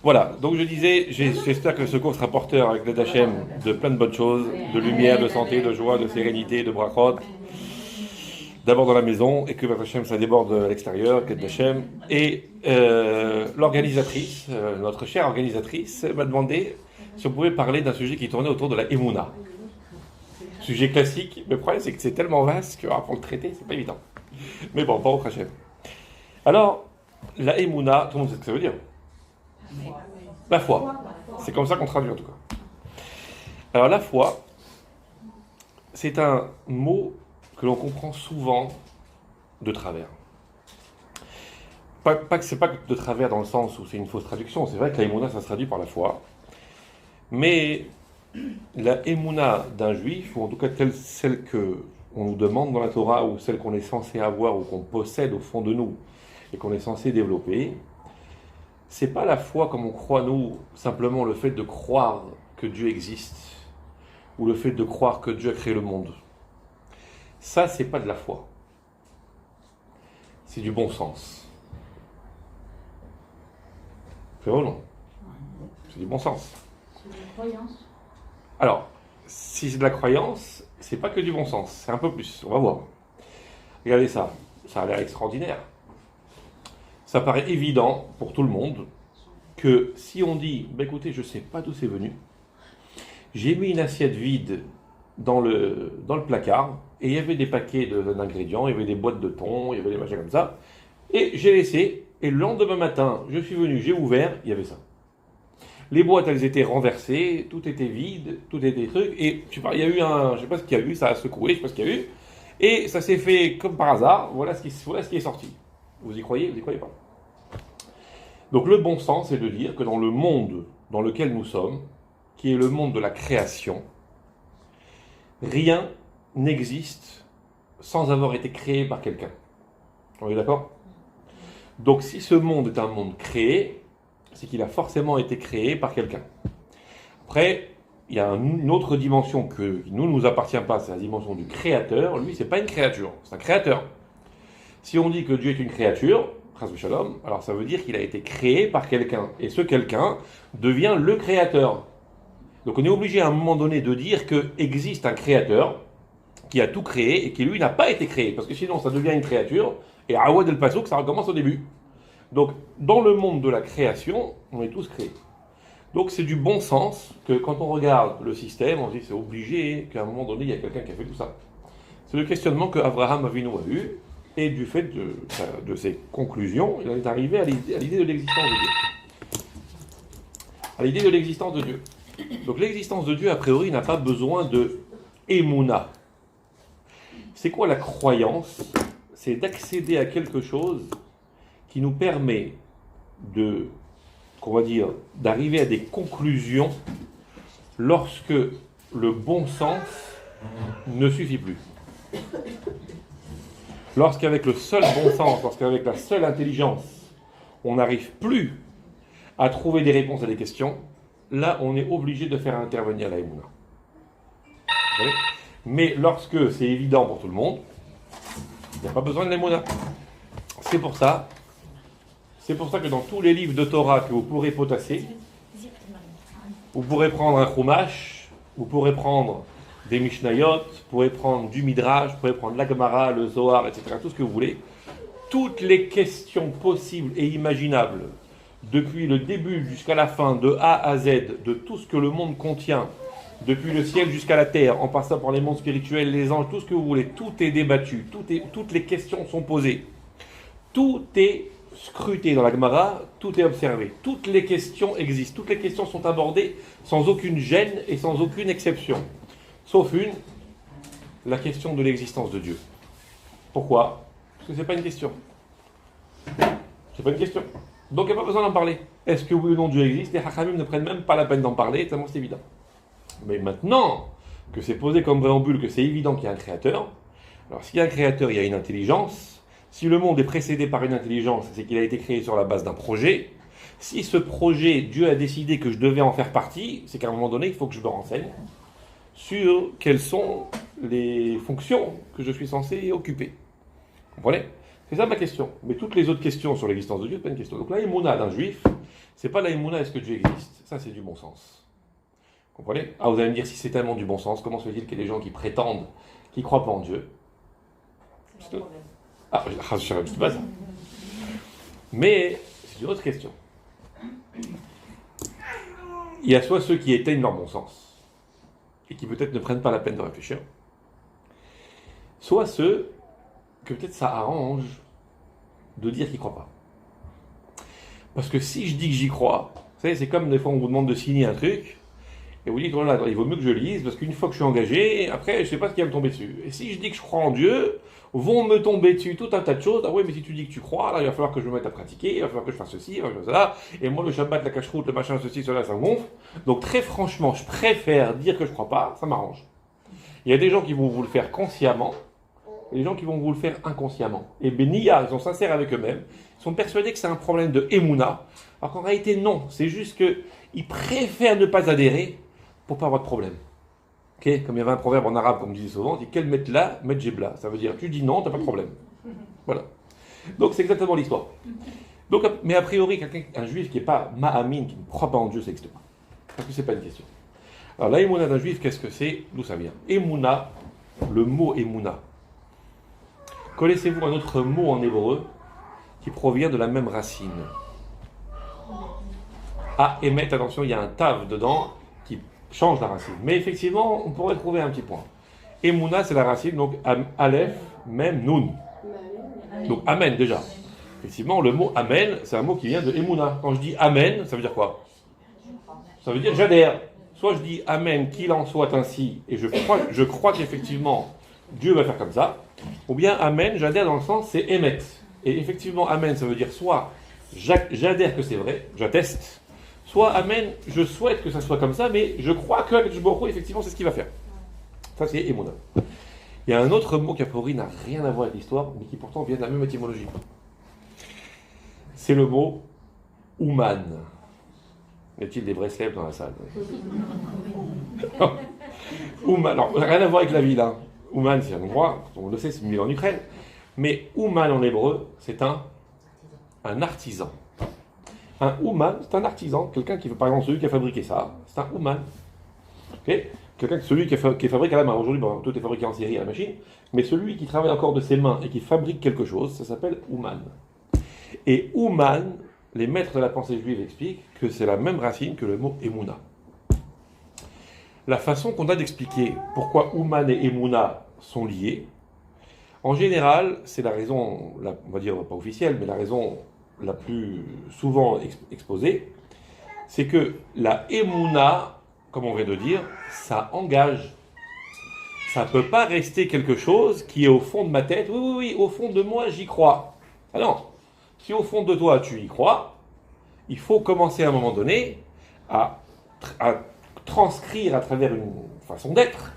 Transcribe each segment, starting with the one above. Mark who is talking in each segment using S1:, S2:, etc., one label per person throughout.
S1: Voilà, donc je disais, j'espère que ce cours sera porteur avec l'aide d'Hachem de plein de bonnes choses, de lumière, de santé, de joie, de sérénité, de brachot, d'abord dans la maison, et que votre Hachem ça déborde à l'extérieur, l'aide d'Hachem. Et l'organisatrice, notre chère organisatrice, m'a demandé si on pouvait parler d'un sujet qui tournait autour de la Emouna. Sujet classique, mais le problème c'est que c'est tellement vaste que pour le traiter, c'est pas évident. Mais bon, pas au Hachem. Alors, la Emouna, tout le monde sait ce que ça veut dire. La foi. C'est comme ça qu'on traduit en tout cas. Alors la foi, c'est un mot que l'on comprend souvent de travers. C'est pas de travers dans le sens où c'est une fausse traduction. C'est vrai que la Emouna, ça se traduit par la foi. Mais la Emouna d'un juif, ou en tout cas celle qu'on nous demande dans la Torah, ou celle qu'on est censé avoir, ou qu'on possède au fond de nous, et qu'on est censé développer, c'est pas la foi comme on croit nous, simplement le fait de croire que Dieu existe, ou le fait de croire que Dieu a créé le monde. Ça, c'est pas de la foi. C'est du bon sens. C'est vrai ou non? C'est du bon sens.
S2: C'est de la croyance.
S1: Alors, si c'est de la croyance, c'est pas que du bon sens, c'est un peu plus, on va voir. Regardez ça, ça a l'air extraordinaire. Ça paraît évident pour tout le monde que si on dit, écoutez, je ne sais pas d'où c'est venu, j'ai mis une assiette vide dans le placard, et il y avait des paquets d'ingrédients, il y avait des boîtes de thon, il y avait des machins comme ça, et j'ai laissé, et le lendemain matin, je suis venu, j'ai ouvert, il y avait ça. Les boîtes, elles étaient renversées, tout était vide, tout était truc, et je sais pas, il y a eu je sais pas ce qu'il y a eu, ça a secoué, je sais pas ce qu'il y a eu, et ça s'est fait comme par hasard, voilà ce qui est sorti. Vous y croyez pas? Donc le bon sens, c'est de dire que dans le monde dans lequel nous sommes, qui est le monde de la création, rien n'existe sans avoir été créé par quelqu'un. On est d'accord? Donc si ce monde est un monde créé, c'est qu'il a forcément été créé par quelqu'un. Après, il y a une autre dimension qui ne nous appartient pas, c'est la dimension du créateur. Lui, c'est pas une créature, c'est un créateur. Si on dit que Dieu est une créature, Shalom, alors ça veut dire qu'il a été créé par quelqu'un. Et ce quelqu'un devient le créateur. Donc on est obligé à un moment donné de dire qu'existe un créateur qui a tout créé et qui lui n'a pas été créé. Parce que sinon ça devient une créature et Awad el Pasouk, ça recommence au début. Donc dans le monde de la création, on est tous créés. Donc c'est du bon sens que quand on regarde le système, on se dit c'est obligé qu'à un moment donné il y a quelqu'un qui a fait tout ça. C'est le questionnement que Abraham Avinu a eu. Et du fait de ses conclusions, il est arrivé à l'idée de l'existence de Dieu. À l'idée de l'existence de Dieu. Donc l'existence de Dieu, a priori, n'a pas besoin de émouna. C'est quoi la croyance? C'est d'accéder à quelque chose qui nous permet d'arriver à des conclusions lorsque le bon sens ne suffit plus. Lorsqu'avec le seul bon sens, lorsqu'avec la seule intelligence, on n'arrive plus à trouver des réponses à des questions, là, on est obligé de faire intervenir la Emouna. Mais lorsque c'est évident pour tout le monde, il n'y a pas besoin de l'Emouna. C'est pour ça que dans tous les livres de Torah que vous pourrez potasser, vous pourrez prendre un Chumash, vous pourrez prendre des Mishnayot, vous pourrez prendre du Midrash, vous pourrez prendre la Gemara, le Zohar, etc., tout ce que vous voulez. Toutes les questions possibles et imaginables, depuis le début jusqu'à la fin, de A à Z, de tout ce que le monde contient, depuis le ciel jusqu'à la terre, en passant par les mondes spirituels, les anges, tout ce que vous voulez, tout est débattu, toutes les questions sont posées. Tout est scruté dans la Gemara, tout est observé. Toutes les questions existent, toutes les questions sont abordées sans aucune gêne et sans aucune exception. Sauf une, la question de l'existence de Dieu. Pourquoi? Parce que c'est pas une question. C'est pas une question. Donc il n'y a pas besoin d'en parler. Est-ce que oui ou non Dieu existe? Les Hachamim ne prennent même pas la peine d'en parler, tellement c'est évident. Mais maintenant que c'est posé comme préambule, que c'est évident qu'il y a un créateur, alors s'il y a un créateur, il y a une intelligence. Si le monde est précédé par une intelligence, c'est qu'il a été créé sur la base d'un projet. Si ce projet, Dieu a décidé que je devais en faire partie, c'est qu'à un moment donné, il faut que je me renseigne sur quelles sont les fonctions que je suis censé occuper. Vous comprenez? C'est ça ma question. Mais toutes les autres questions sur l'existence de Dieu, c'est pas une question. Donc là, l'émouna d'un juif, C'est pas la émouna, est-ce que Dieu existe? Ça, c'est du bon sens. Vous comprenez? Ah, vous allez me dire, si c'est tellement du bon sens, comment se fait-il qu'il y ait des gens qui prétendent, qui ne croient pas en Dieu? Ah, je ne sais pas ça. Mais, c'est une autre question. Il y a soit ceux qui éteignent leur bon sens, et qui peut-être ne prennent pas la peine de réfléchir, soit ceux que peut-être ça arrange de dire qu'ils ne croient pas. Parce que si je dis que j'y crois, vous savez, c'est comme des fois on vous demande de signer un truc, et vous dites, voilà, il vaut mieux que je lise, parce qu'une fois que je suis engagé, après, je ne sais pas ce qui va me tomber dessus. Et si je dis que je crois en Dieu, vont me tomber dessus tout un tas de choses. Ah oui, mais si tu dis que tu crois, là, il va falloir que je me mette à pratiquer, il va falloir que je fasse ceci, il va falloir que je fasse ça. Et moi, le Shabbat, la cache-route, le machin, ceci, cela, ça me gonfle. Donc, très franchement, je préfère dire que je ne crois pas, ça m'arrange. Il y a des gens qui vont vous le faire consciemment, et des gens qui vont vous le faire inconsciemment. Et Benia, ils sont sincères avec eux-mêmes, ils sont persuadés que c'est un problème de Emouna, alors qu'en réalité, non. C'est juste qu'ils préfèrent ne pas adhérer pour pas avoir de problème. Okay, comme il y avait un proverbe en arabe, comme on disait souvent, on dit « Quel metla, met jebla ». Ça veut dire « Tu dis non, t'as pas de problème ». Voilà. Donc c'est exactement l'histoire. Donc, mais a priori, un juif qui n'est pas ma'amin, qui ne croit pas en Dieu, ça n'existe pas. Parce que c'est pas une question. Alors la émouna d'un juif, qu'est-ce que c'est? D'où ça vient? Émouna, le mot émouna. Connaissez-vous un autre mot en hébreu qui provient de la même racine? Ah, émet, attention, il y a un tav dedans qui change la racine. Mais effectivement, on pourrait trouver un petit point. Emouna, c'est la racine, donc Aleph, Mem, Nun. Donc Amen, déjà. Effectivement, le mot Amen, c'est un mot qui vient de Emouna. Quand je dis Amen, ça veut dire quoi? Ça veut dire j'adhère. Soit je dis Amen, qu'il en soit ainsi, et je crois qu'effectivement, Dieu va faire comme ça. Ou bien Amen, j'adhère dans le sens, c'est Emet. Et effectivement, Amen, ça veut dire soit j'adhère que c'est vrai, j'atteste, soit Amen, je souhaite que ça soit comme ça, mais je crois que Akadosh Baruch Hu, effectivement, c'est ce qu'il va faire. Ça, c'est Emouna. Il y a un autre mot qui, a priori, n'a rien à voir avec l'histoire, mais qui pourtant vient de la même étymologie. C'est le mot Ouman. Y a-t-il des Breslev dans la salle? Ouman, alors, rien à voir avec la ville. Hein. Ouman, c'est un endroit, on le sait, c'est une ville en Ukraine. Mais Ouman en hébreu, c'est un artisan. Un Ouman, c'est un artisan, quelqu'un qui, par exemple, celui qui a fabriqué ça, c'est un Ouman. Okay, celui qui fabrique à la main. Aujourd'hui, bon, tout est fabriqué en série à la machine, mais celui qui travaille encore de ses mains et qui fabrique quelque chose, ça s'appelle Ouman. Et Ouman, les maîtres de la pensée juive expliquent que c'est la même racine que le mot Emouna. La façon qu'on a d'expliquer pourquoi Ouman et Emouna sont liés, en général, c'est la raison, on va dire pas officielle, mais la raison la plus souvent exposée, c'est que la Emouna, comme on vient de dire, ça engage. Ça ne peut pas rester quelque chose qui est au fond de ma tête. Oui, au fond de moi, j'y crois. Ah non, si au fond de toi, tu y crois, il faut commencer à un moment donné à transcrire à travers une façon d'être,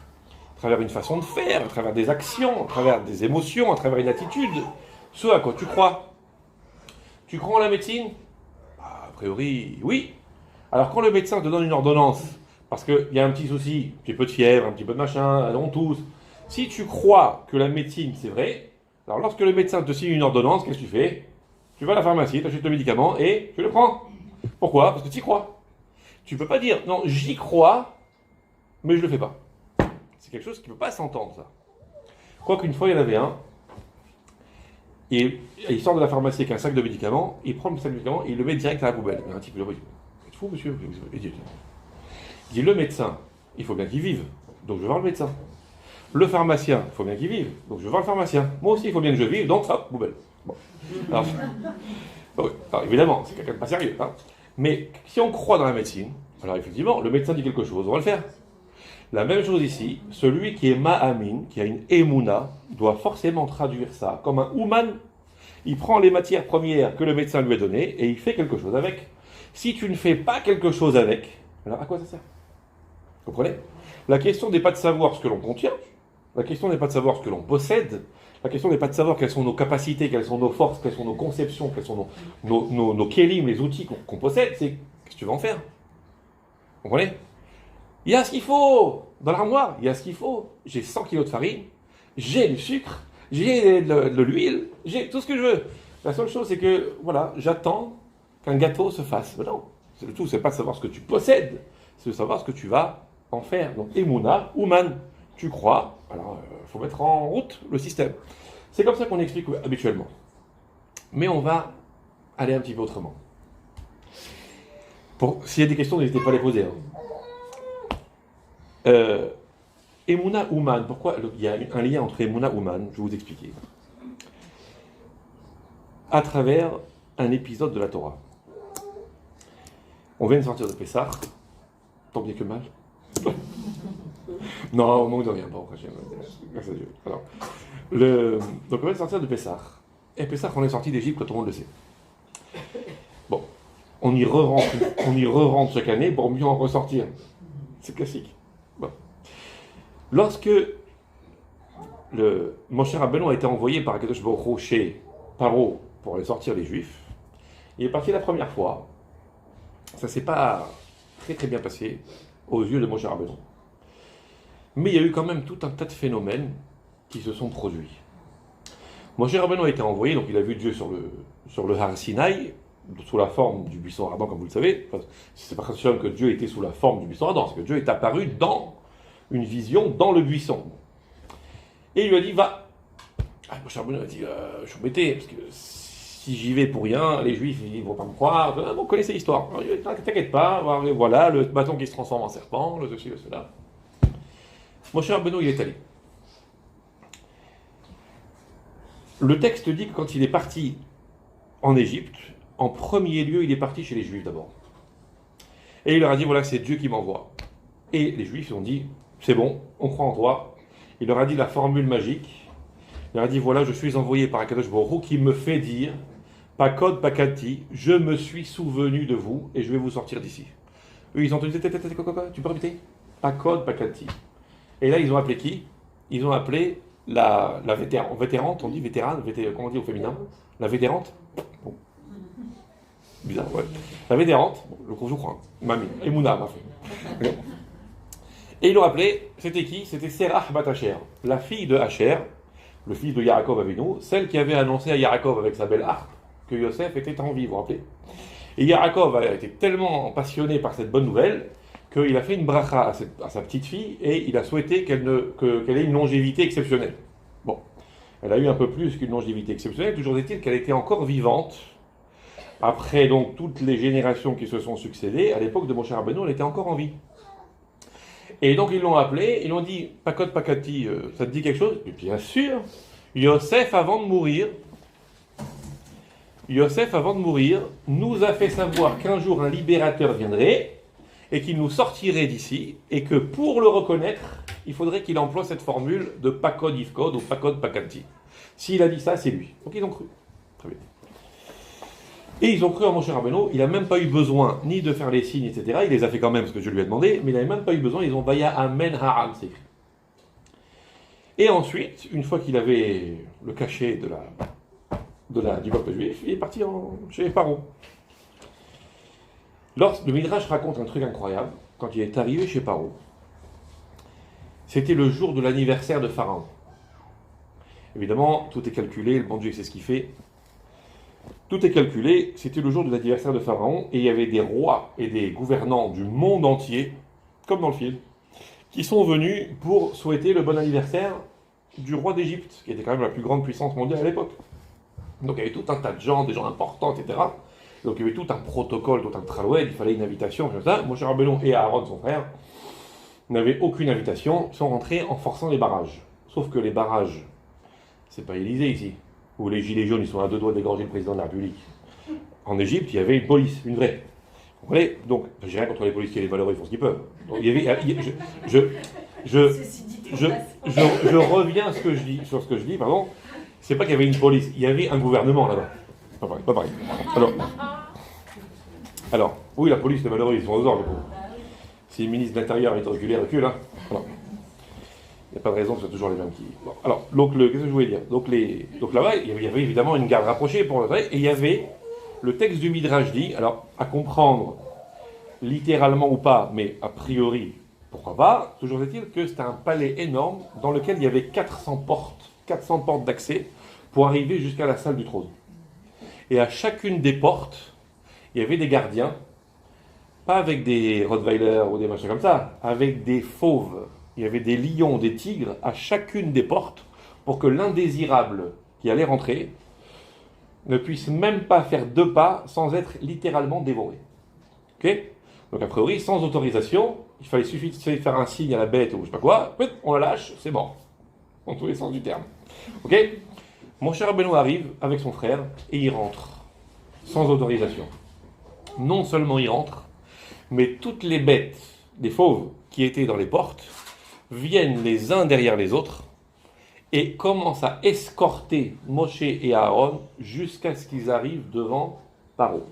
S1: à travers une façon de faire, à travers des actions, à travers des émotions, à travers une attitude, ce à quoi tu crois. Tu crois en la médecine? A priori, oui. Alors quand le médecin te donne une ordonnance, parce qu'il y a un petit souci, un petit peu de fièvre, un petit peu de machin, on tousse, si tu crois que la médecine c'est vrai, alors lorsque le médecin te signe une ordonnance, qu'est-ce que tu fais? Tu vas à la pharmacie, tu achètes le médicament et tu le prends. Pourquoi? Parce que tu y crois. Tu ne peux pas dire, non, j'y crois, mais je ne le fais pas. C'est quelque chose qui ne peut pas s'entendre, ça. Quoique une fois, il y en avait un, et il sort de la pharmacie avec un sac de médicaments, il prend le sac de médicaments et il le met direct à la poubelle. Un type, vous êtes fou, monsieur? Il dit, le médecin, il faut bien qu'il vive, donc je vais voir le médecin. Le pharmacien, il faut bien qu'il vive, donc je vais voir le pharmacien. Moi aussi, il faut bien que je vive, donc hop, poubelle. Bon. Alors, évidemment, c'est quelqu'un de pas sérieux. Hein. Mais si on croit dans la médecine, alors effectivement, le médecin dit quelque chose, on va le faire. La même chose ici, celui qui est ma'amin, qui a une émouna, doit forcément traduire ça comme un ouman. Il prend les matières premières que le médecin lui a données et il fait quelque chose avec. Si tu ne fais pas quelque chose avec, alors à quoi ça sert? Vous comprenez? La question n'est pas de savoir ce que l'on contient, la question n'est pas de savoir ce que l'on possède, la question n'est pas de savoir quelles sont nos capacités, quelles sont nos forces, quelles sont nos conceptions, quels sont nos kélim, les outils qu'on possède, c'est qu'est-ce que tu vas en faire? Vous comprenez? Il y a ce qu'il faut dans l'armoire, il y a ce qu'il faut. J'ai 100 kilos de farine, j'ai du sucre, j'ai de l'huile, j'ai tout ce que je veux. La seule chose, c'est que, voilà, j'attends qu'un gâteau se fasse. Mais non, C'est le tout, c'est pas de savoir ce que tu possèdes, c'est de savoir ce que tu vas en faire. Donc, Emouna, Ouman, tu crois, alors il faut mettre en route le système. C'est comme ça qu'on explique habituellement. Mais on va aller un petit peu autrement. S'il y a des questions, n'hésitez pas à les poser. Emouna Ouman, pourquoi il y a un lien entre Emouna Ouman? Je vais vous expliquer. À travers un épisode de la Torah. On vient de sortir de Pessah, tant bien que mal. Non, on manque de rien. Bon, grâce à Dieu. Alors, donc on vient de sortir de Pessah. Et Pessah, on est sorti d'Égypte, tout le monde le sait. Bon, on y re-rentre chaque année pour mieux en ressortir. C'est classique. Bon. Lorsque Moshe Rabbeinu a été envoyé par Akadosh Baruch Hu chez Paro pour aller sortir les Juifs, il est parti la première fois. Ça ne s'est pas très très bien passé aux yeux de Moshe Rabbeinu. Mais il y a eu quand même tout un tas de phénomènes qui se sont produits. Moshe Rabbeinu a été envoyé, donc il a vu Dieu sur le Har Sinaï, sous la forme du buisson ardent, comme vous le savez. C'est pas question que Dieu était sous la forme du buisson ardent, c'est que Dieu est apparu dans une vision, dans le buisson. Et il lui a dit, va. Moshe Rabbeinu a dit, je suis embêté, parce que si j'y vais pour rien, les Juifs ils ne vont pas me croire. Vous connaissez l'histoire. T'inquiète pas, voilà, le bâton qui se transforme en serpent, le ceci, le cela. Moshe Rabbeinu, il est allé. Le texte dit que quand il est parti en Égypte, en premier lieu, il est parti chez les Juifs d'abord. Et il leur a dit, voilà, c'est Dieu qui m'envoie. Et les Juifs ont dit, c'est bon, on croit en toi. Il leur a dit la formule magique. Il leur a dit, voilà, je suis envoyé par Akadosh Baruch Hu qui me fait dire, Pakod Pakati, je me suis souvenu de vous et je vais vous sortir d'ici. Eux, ils ont entendu, tu peux répéter? Pakod Pakati. Et là, ils ont appelé qui? Ils ont appelé la vétérante, on dit vétérane, comment on dit au féminin? La vétérante? Bon. Bizarre, ouais. La vétérante, bon, je crois, Mamie, Emouna m'a fait. Et ils l'ont appelé, c'était qui? C'était Serah Bat Asher, la fille de Asher, le fils de Yaakov Avinu, celle qui avait annoncé à Yaakov avec sa belle harpe que Yosef était en vie, vous vous rappelez? Et Yaakov a été tellement passionné par cette bonne nouvelle qu'il a fait une bracha à sa petite fille et il a souhaité qu'elle ait une longévité exceptionnelle. Bon, elle a eu un peu plus qu'une longévité exceptionnelle, toujours est-il qu'elle était encore vivante. Après donc toutes les générations qui se sont succédées, à l'époque de Moshe Rabbeinu, elle était encore en vie. Et donc ils l'ont appelé, ils l'ont dit, Pakot Pakati, ça te dit quelque chose? Et bien sûr, Yosef avant de mourir, nous a fait savoir qu'un jour un libérateur viendrait et qu'il nous sortirait d'ici, et que pour le reconnaître, il faudrait qu'il emploie cette formule de Pakod Ifkod ou Pakod Pakati. S'il a dit ça, c'est lui. Donc ils ont cru. Très bien. Et ils ont cru en Moshe Rabbeinu, il n'a même pas eu besoin ni de faire les signes, etc. Il les a fait quand même, parce que je lui ai demandé, mais il n'avait même pas eu besoin, ils ont Vaya Amen Ha'am, c'est écrit. Et ensuite, une fois qu'il avait le cachet du peuple juif, il est parti chez Paro. Le Midrash raconte un truc incroyable. Quand il est arrivé chez Paro, c'était le jour de l'anniversaire de Pharaon. Évidemment, tout est calculé, le bon Dieu sait ce qu'il fait. Tout est calculé, c'était le jour de l'anniversaire de Pharaon, et il y avait des rois et des gouvernants du monde entier, comme dans le film, qui sont venus pour souhaiter le bon anniversaire du roi d'Égypte, qui était quand même la plus grande puissance mondiale à l'époque. Donc il y avait tout un tas de gens, des gens importants, etc. Donc il y avait tout un protocole, tout un traloued, il fallait une invitation, comme ça. Moshe Rabbeinu et Aaron, son frère, n'avaient aucune invitation, ils sont rentrés en forçant les barrages. Sauf que les barrages, c'est pas Élysée ici, où les gilets jaunes ils sont à deux doigts d'égorger le président de la République. En Égypte, il y avait une police, une vraie. Vous comprenez? Donc, j'ai rien contre les policiers, les valeureux, ils font ce qu'ils peuvent. Donc, il y avait, je reviens sur ce que je dis, pardon. C'est pas qu'il y avait une police, il y avait un gouvernement là-bas. Pas pareil. Alors, oui, la police, les valeureux, ils sont aux ordres. Si le ministre de l'Intérieur est reculé, recule. Hein. Alors, il n'y a pas de raison que ce soit toujours les mêmes qui... Bon, alors, qu'est-ce que je voulais dire? Donc là-bas, il y avait évidemment une garde rapprochée pour le travail, et il y avait, le texte du Midrash dit, alors, à comprendre littéralement ou pas, mais a priori, pourquoi pas, toujours est-il que c'était un palais énorme dans lequel il y avait 400 portes d'accès pour arriver jusqu'à la salle du trône. Et à chacune des portes, il y avait des gardiens Pas avec des Rottweiler ou des machins comme ça, avec des fauves. Il y avait des lions, des tigres à chacune des portes pour que l'indésirable qui allait rentrer ne puisse même pas faire 2 pas sans être littéralement dévoré. Ok? Donc a priori, sans autorisation, il fallait suffit de faire un signe à la bête ou je sais pas quoi, on la lâche, c'est bon. En tous les sens du terme. Ok? Mon cher Benoît arrive avec son frère et il rentre sans autorisation. Non seulement il rentre, mais toutes les bêtes, des fauves qui étaient dans les portes, viennent les uns derrière les autres et commencent à escorter Moshe et Aaron jusqu'à ce qu'ils arrivent devant Paro.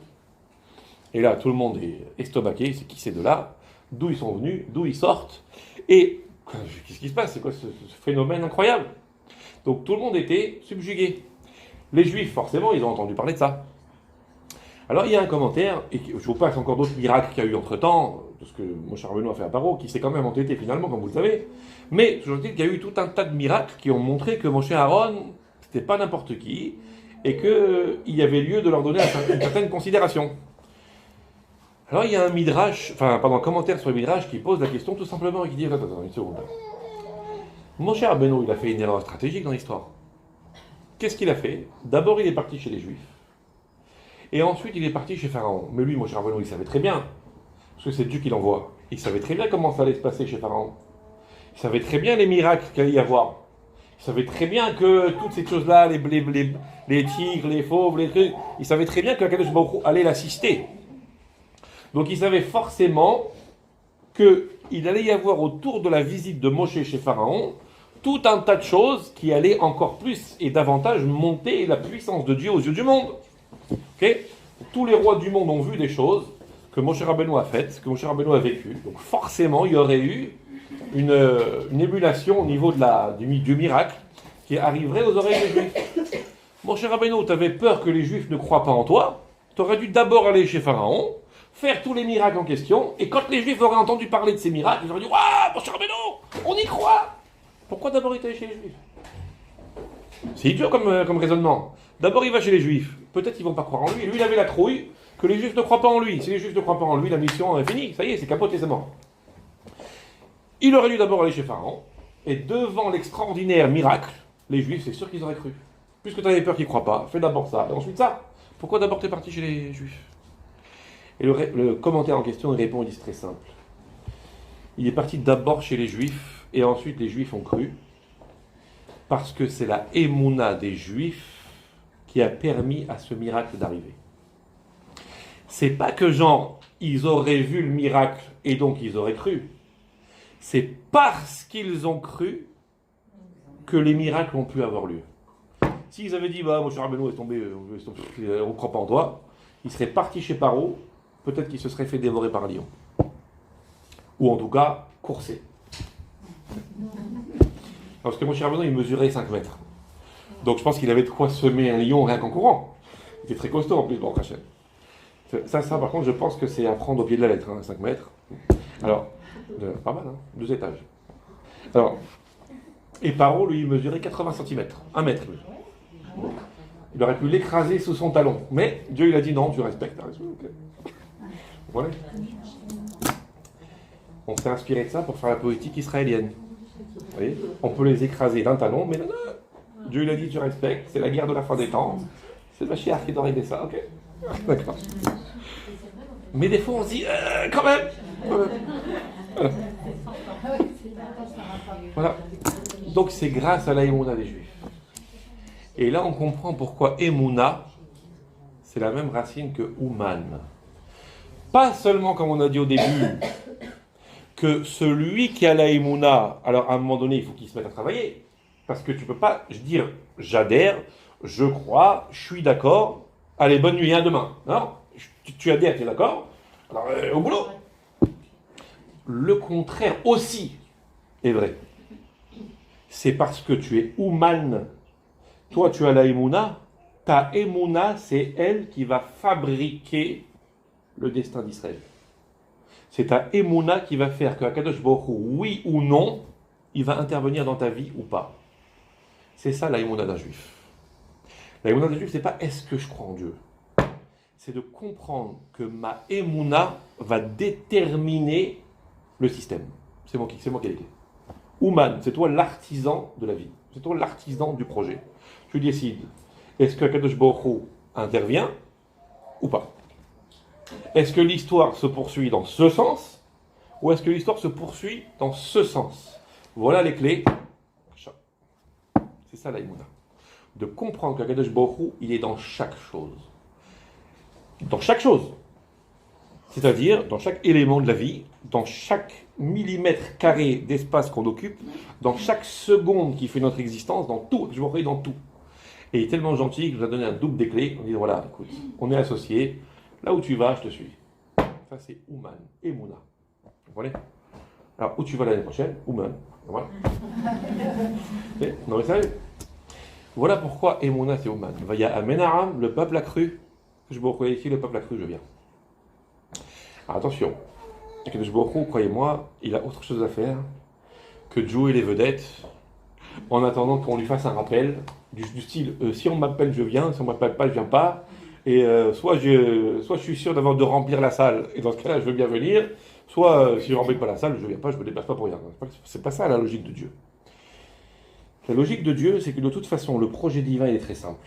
S1: Et là, tout le monde est estomaqué, c'est qui ces deux-là, d'où ils sont venus, d'où ils sortent, et qu'est-ce qui se passe, c'est quoi ce phénomène incroyable? Donc tout le monde était subjugué. Les Juifs, forcément, ils ont entendu parler de ça. Alors il y a un commentaire, et je vous passe encore d'autres miracles qu'il y a eu entre-temps, de ce que Moshe Rabbeinu a fait à Paro, qui s'est quand même entêté finalement, comme vous le savez, mais toujours dit qu'il y a eu tout un tas de miracles qui ont montré que Moshe et Aaron, c'était pas n'importe qui, et qu'il y avait lieu de leur donner une certaine considération. Alors il y a un commentaire sur le Midrash qui pose la question tout simplement et qui dit attends, une seconde. Moshe Rabbeinu, il a fait une erreur stratégique dans l'histoire. Qu'est-ce qu'il a fait? D'abord, il est parti chez les Juifs. Et ensuite, il est parti chez Pharaon. Mais lui, Moshe Rabbeinu, il savait très bien, parce que c'est Dieu qui l'envoie. Il savait très bien comment ça allait se passer chez Pharaon. Il savait très bien les miracles qu'il allait y avoir. Il savait très bien que toutes ces choses-là, les tigres, les fauves, les trucs, il savait très bien que Kadosh Baruch Hu allait l'assister. Donc il savait forcément qu'il allait y avoir autour de la visite de Moshe chez Pharaon tout un tas de choses qui allaient encore plus et davantage monter la puissance de Dieu aux yeux du monde. Okay? Tous les rois du monde ont vu des choses que Moshe Rabbeinu a faites, que Moshe Rabbeinu a vécues. Donc forcément, il y aurait eu une émulation au niveau du miracle qui arriverait aux oreilles des Juifs. Moshe Rabbeinu, tu avais peur que les Juifs ne croient pas en toi, tu aurais dû d'abord aller chez Pharaon, faire tous les miracles en question, et quand les Juifs auraient entendu parler de ces miracles, ils auraient dit « Waouh, Moshe Rabbeinu, on y croit !» Pourquoi d'abord il est allé chez les Juifs? C'est idiot comme raisonnement. D'abord il va chez les Juifs, peut-être qu'ils ne vont pas croire en lui, lui il avait la trouille que les Juifs ne croient pas en lui. Si les Juifs ne croient pas en lui, la mission est finie, ça y est, c'est capoté, c'est mort. Il aurait dû d'abord aller chez Pharaon, et devant l'extraordinaire miracle, les Juifs, c'est sûr qu'ils auraient cru. Puisque tu avais peur qu'ils ne croient pas, fais d'abord ça, et ensuite ça. Pourquoi d'abord tu es parti chez les Juifs? Et le commentaire en question, il répond, il dit c'est très simple. Il est parti d'abord chez les Juifs, et ensuite les Juifs ont cru, parce que c'est la émouna des Juifs qui a permis à ce miracle d'arriver. C'est pas que genre, ils auraient vu le miracle, et donc ils auraient cru. C'est parce qu'ils ont cru que les miracles ont pu avoir lieu. S'ils avaient dit, bah, Moshe Rabbeinu est tombé, on ne croit pas en toi, ils seraient partis chez Paro, peut-être qu'ils se seraient fait dévorer par un lion. Ou en tout cas, coursés. Parce que Moshe Rabbeinu, il mesurait 5 mètres. Donc je pense qu'il avait de quoi semer un lion rien qu'en courant. Il était très costaud en plus, bon, Rachel. Ça, par contre, je pense que c'est à prendre au pied de la lettre, 5 mètres. Alors, pas mal, 2 étages. Alors, et Paro, lui, il mesurait 80 cm, 1 mètre. Lui. Il aurait pu l'écraser sous son talon. Mais Dieu, il a dit non, tu respectes. Okay. Voilà. On s'est inspiré de ça pour faire la politique israélienne. Vous voyez, on peut les écraser d'un talon, mais non, Dieu, il a dit tu respectes, c'est la guerre de la fin des temps. C'est le Mashiach qui doit régler ça, ok? D'accord. Mais des fois, on se dit, quand même. Voilà. Donc, c'est grâce à la Emouna des Juifs. Et là, on comprend pourquoi Emouna, c'est la même racine que Ouman. Pas seulement, comme on a dit au début, que celui qui a la Emouna, alors à un moment donné, il faut qu'il se mette à travailler. Parce que tu peux pas dire, j'adhère, je crois, je suis d'accord, allez, bonne nuit, à demain. Non, tu adhères, tu es d'accord, alors au boulot. Le contraire aussi est vrai. C'est parce que tu es Ouman, toi tu as la Emouna, ta Emouna, c'est elle qui va fabriquer le destin d'Israël. C'est ta Emouna qui va faire que Akadosh Baruch Hu, oui ou non, il va intervenir dans ta vie ou pas. C'est ça la Emouna d'un juif. La Emouna d'un juif, c'est pas est-ce que je crois en Dieu. c'est de comprendre que ma émouna va déterminer le système. C'est moi qui ai les clés. Ouman, c'est toi l'artisan de la vie. C'est toi l'artisan du projet. Tu décides, est-ce que Kadosh Baruch Hu intervient ou pas? Est-ce que l'histoire se poursuit dans ce sens ou est-ce que l'histoire se poursuit dans ce sens? Voilà les clés. C'est ça la émouna. De comprendre que Kadosh Baruch Hu, il est dans chaque chose. Dans chaque chose. C'est-à-dire dans chaque élément de la vie, dans chaque millimètre carré d'espace qu'on occupe, dans chaque seconde qui fait notre existence, dans tout, je vous dans tout. Et il est tellement gentil qu'il nous a donné un double des clés. On dit voilà, écoute, on est associés, là où tu vas, je te suis. Ça c'est Ouman, Emouna. Vous comprenez? Alors où tu vas l'année prochaine? Ouman. Voilà. Non mais sérieux. Voilà pourquoi Emouna c'est Ouman. Vaya Amenaram, le peuple a cru. Je vous reconnais ici, le peuple a cru, je viens. Alors attention, Kadosh Baruch Hu, croyez-moi, il a autre chose à faire que de jouer les vedettes en attendant qu'on lui fasse un rappel du style si on m'appelle, je viens, si on m'appelle pas, je viens pas. Et soit je suis sûr d'avoir de remplir la salle, et dans ce cas-là, je veux bien venir, soit si je ne remplis pas la salle, je ne viens pas, je ne me déplace pas pour rien. C'est pas ça la logique de Dieu. La logique de Dieu, c'est que de toute façon, le projet divin il est très simple.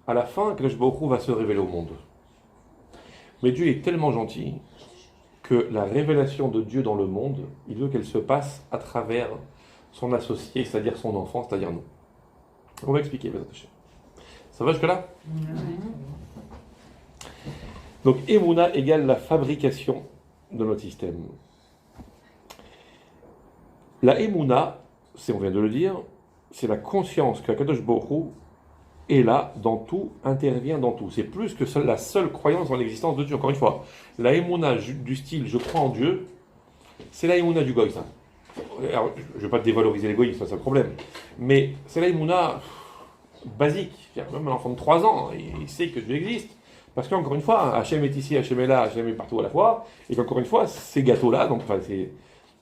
S1: À la fin, Kadosh Baruch Hu va se révéler au monde. Mais Dieu est tellement gentil que la révélation de Dieu dans le monde, il veut qu'elle se passe à travers son associé, c'est-à-dire son enfant, c'est-à-dire nous. On va expliquer, mes attachés. Ça va jusque-là? Donc, Emouna égale la fabrication de notre système. La Emouna, on vient de le dire, c'est la conscience qu'Akadosh Baruch Hu est là, dans tout, intervient dans tout. C'est plus que la seule croyance dans l'existence de Dieu. Encore une fois, la Emouna du style « je crois en Dieu », c'est la Emouna du goy, ça. Alors, je ne vais pas dévaloriser l'égoïsme, ça c'est le problème. Mais c'est la Emouna basique. Même un enfant de 3 ans, il sait que Dieu existe. Parce qu'encore une fois, Hachem est ici, Hachem est là, Hachem est partout à la fois. Et qu'encore une fois, ces gâteaux-là, donc enfin,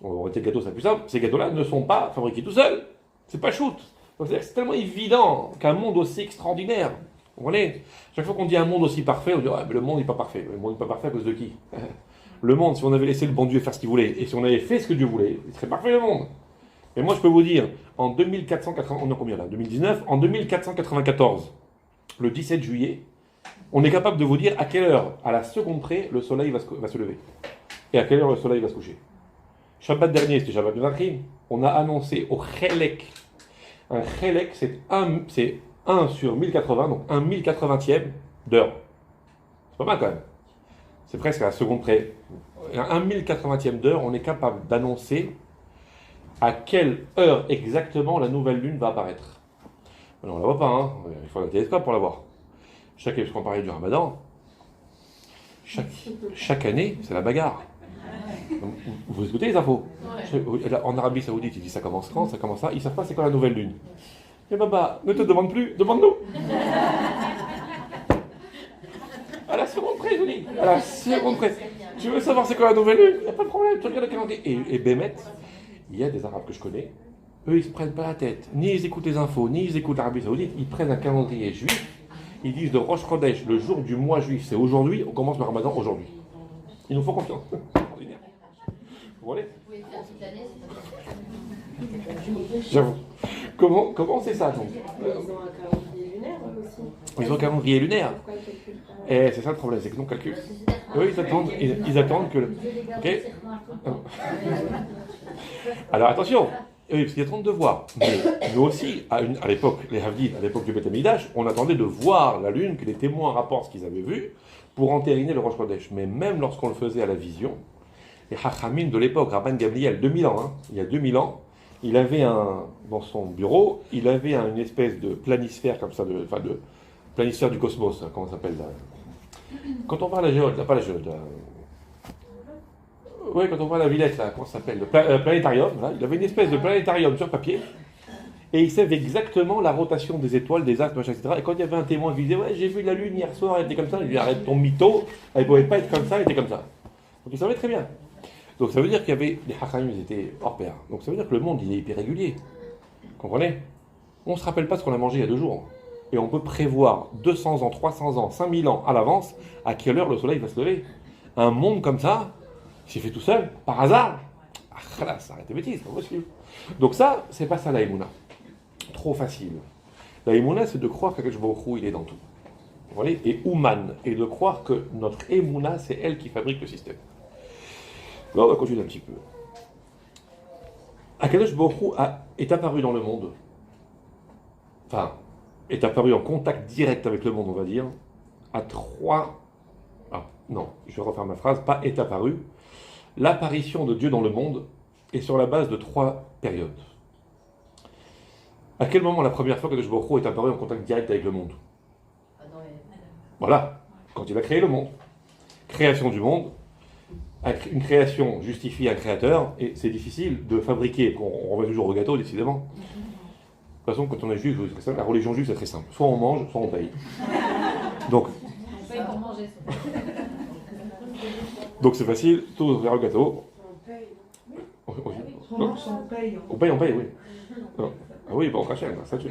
S1: on va dire gâteau, c'est plus simple, ces gâteaux-là ne sont pas fabriqués tout seuls. C'est pas shoot. Donc c'est tellement évident qu'un monde aussi extraordinaire, vous comprenez? Chaque fois qu'on dit un monde aussi parfait, on dit mais le monde n'est pas parfait. Le monde n'est pas parfait à cause de qui? Le monde, si on avait laissé le bon Dieu faire ce qu'il voulait, et si on avait fait ce que Dieu voulait, il serait parfait le monde. Mais moi je peux vous dire, en 2480, on est combien là? 2019, en 2494, le 17 juillet, on est capable de vous dire à quelle heure, à la seconde près, le soleil va se lever. Et à quelle heure le soleil va se coucher. Shabbat dernier, c'était Shabbat Mevachim, on a annoncé au Chelek. Un Chelek, c'est 1 sur 1080, donc 1 1080e d'heure. C'est pas mal quand même. C'est presque à la seconde près. À 1 1080e d'heure, on est capable d'annoncer à quelle heure exactement la nouvelle lune va apparaître. Alors, on ne la voit pas, hein. Il faut un télescope pour la voir. Parce qu'on parlait du Ramadan, chaque année, c'est la bagarre. Vous écoutez les infos? En Arabie Saoudite, ils disent ça commence quand, ça commence ça, ils ne savent pas c'est quoi la nouvelle lune. Mais Baba, ne te demande plus, demande-nous. À la seconde près, je vous dis. À la seconde près. Tu veux savoir c'est quoi la nouvelle lune? Il n'y a pas de problème, tu regardes le calendrier. Et Bémet, il y a des Arabes que je connais, eux ils ne se prennent pas la tête. Ni ils écoutent les infos, ni ils écoutent l'Arabie Saoudite, ils prennent un calendrier juif. Ils disent de Rosh Chodesh, le jour du mois juif, c'est aujourd'hui, on commence le Ramadan aujourd'hui. Ils nous font confiance. Vous voyez? J'avoue. Comment c'est ça donc?
S2: Ils ont un calendrier lunaire aussi.
S1: Ils ont un calendrier lunaire. Et c'est ça le problème, c'est que nous calculent. Eux, ils attendent que. Ok. Alors attention. Oui, parce qu'ils attendent de voir. Mais nous aussi, à l'époque, les Havdis, à l'époque du Beth Amikdash, on attendait de voir la lune, que les témoins rapportent ce qu'ils avaient vu, pour entériner le Rosh Chodesh. Mais même lorsqu'on le faisait à la vision, les Hachamim de l'époque, Rabban Gamliel, 2000 ans, hein, il y a 2000 ans, il avait dans son bureau, il avait une espèce de planisphère comme ça, de planisphère du cosmos, hein, comment ça s'appelle là. Quand on voit la géode, pas la géode, oui, quand on voit la Villette, là, comment ça s'appelle? Le planétarium, là, il avait une espèce de planétarium sur papier, et il savait exactement la rotation des étoiles, des astres, machin, etc. Et quand il y avait un témoin qui disait ouais, j'ai vu la lune hier soir, elle était comme ça, il lui dit arrête ton mytho, elle ne pouvait pas être comme ça, elle était comme ça. Donc il savait très bien. Donc ça veut dire qu'il y avait les Hachamim, ils étaient hors pair. Donc ça veut dire que le monde, il est hyper régulier. Vous comprenez? On ne se rappelle pas ce qu'on a mangé il y a 2 jours. et on peut prévoir 200 ans, 300 ans, 5000 ans à l'avance à quelle heure le soleil va se lever. Un monde comme ça, s'il fait tout seul, par hasard, là, ça arrête les bêtises, c'est pas possible. Donc ça, c'est pas ça la Emouna. Trop facile. La Emouna, c'est de croire qu'Akadosh Baruch Hu, il est dans tout. Vous voyez, et Ouman, et de croire que notre Emouna, c'est elle qui fabrique le système. Là, on va continuer un petit peu. Akadosh Baruch Hu est apparu dans le monde, enfin, est apparu en contact direct avec le monde, on va dire, à trois... Ah, non, je vais refaire ma phrase, pas est apparu. L'apparition de Dieu dans le monde est sur la base de trois périodes. À quel moment la première fois que Akadosh Baruch Hu est apparu en contact direct avec le monde? Voilà, quand il a créé le monde. Création du monde. Une création justifie un créateur, et c'est difficile de fabriquer, on revient toujours au gâteau, décidément. De toute façon, quand on est juif, la religion juive, c'est très simple. Soit on mange, soit on paye. Donc,
S3: On paye pour manger.
S1: donc c'est facile, tout vers le gâteau.
S2: On paye.
S1: On paye, oui. Non. Ah oui, bon, cachet, ça tue.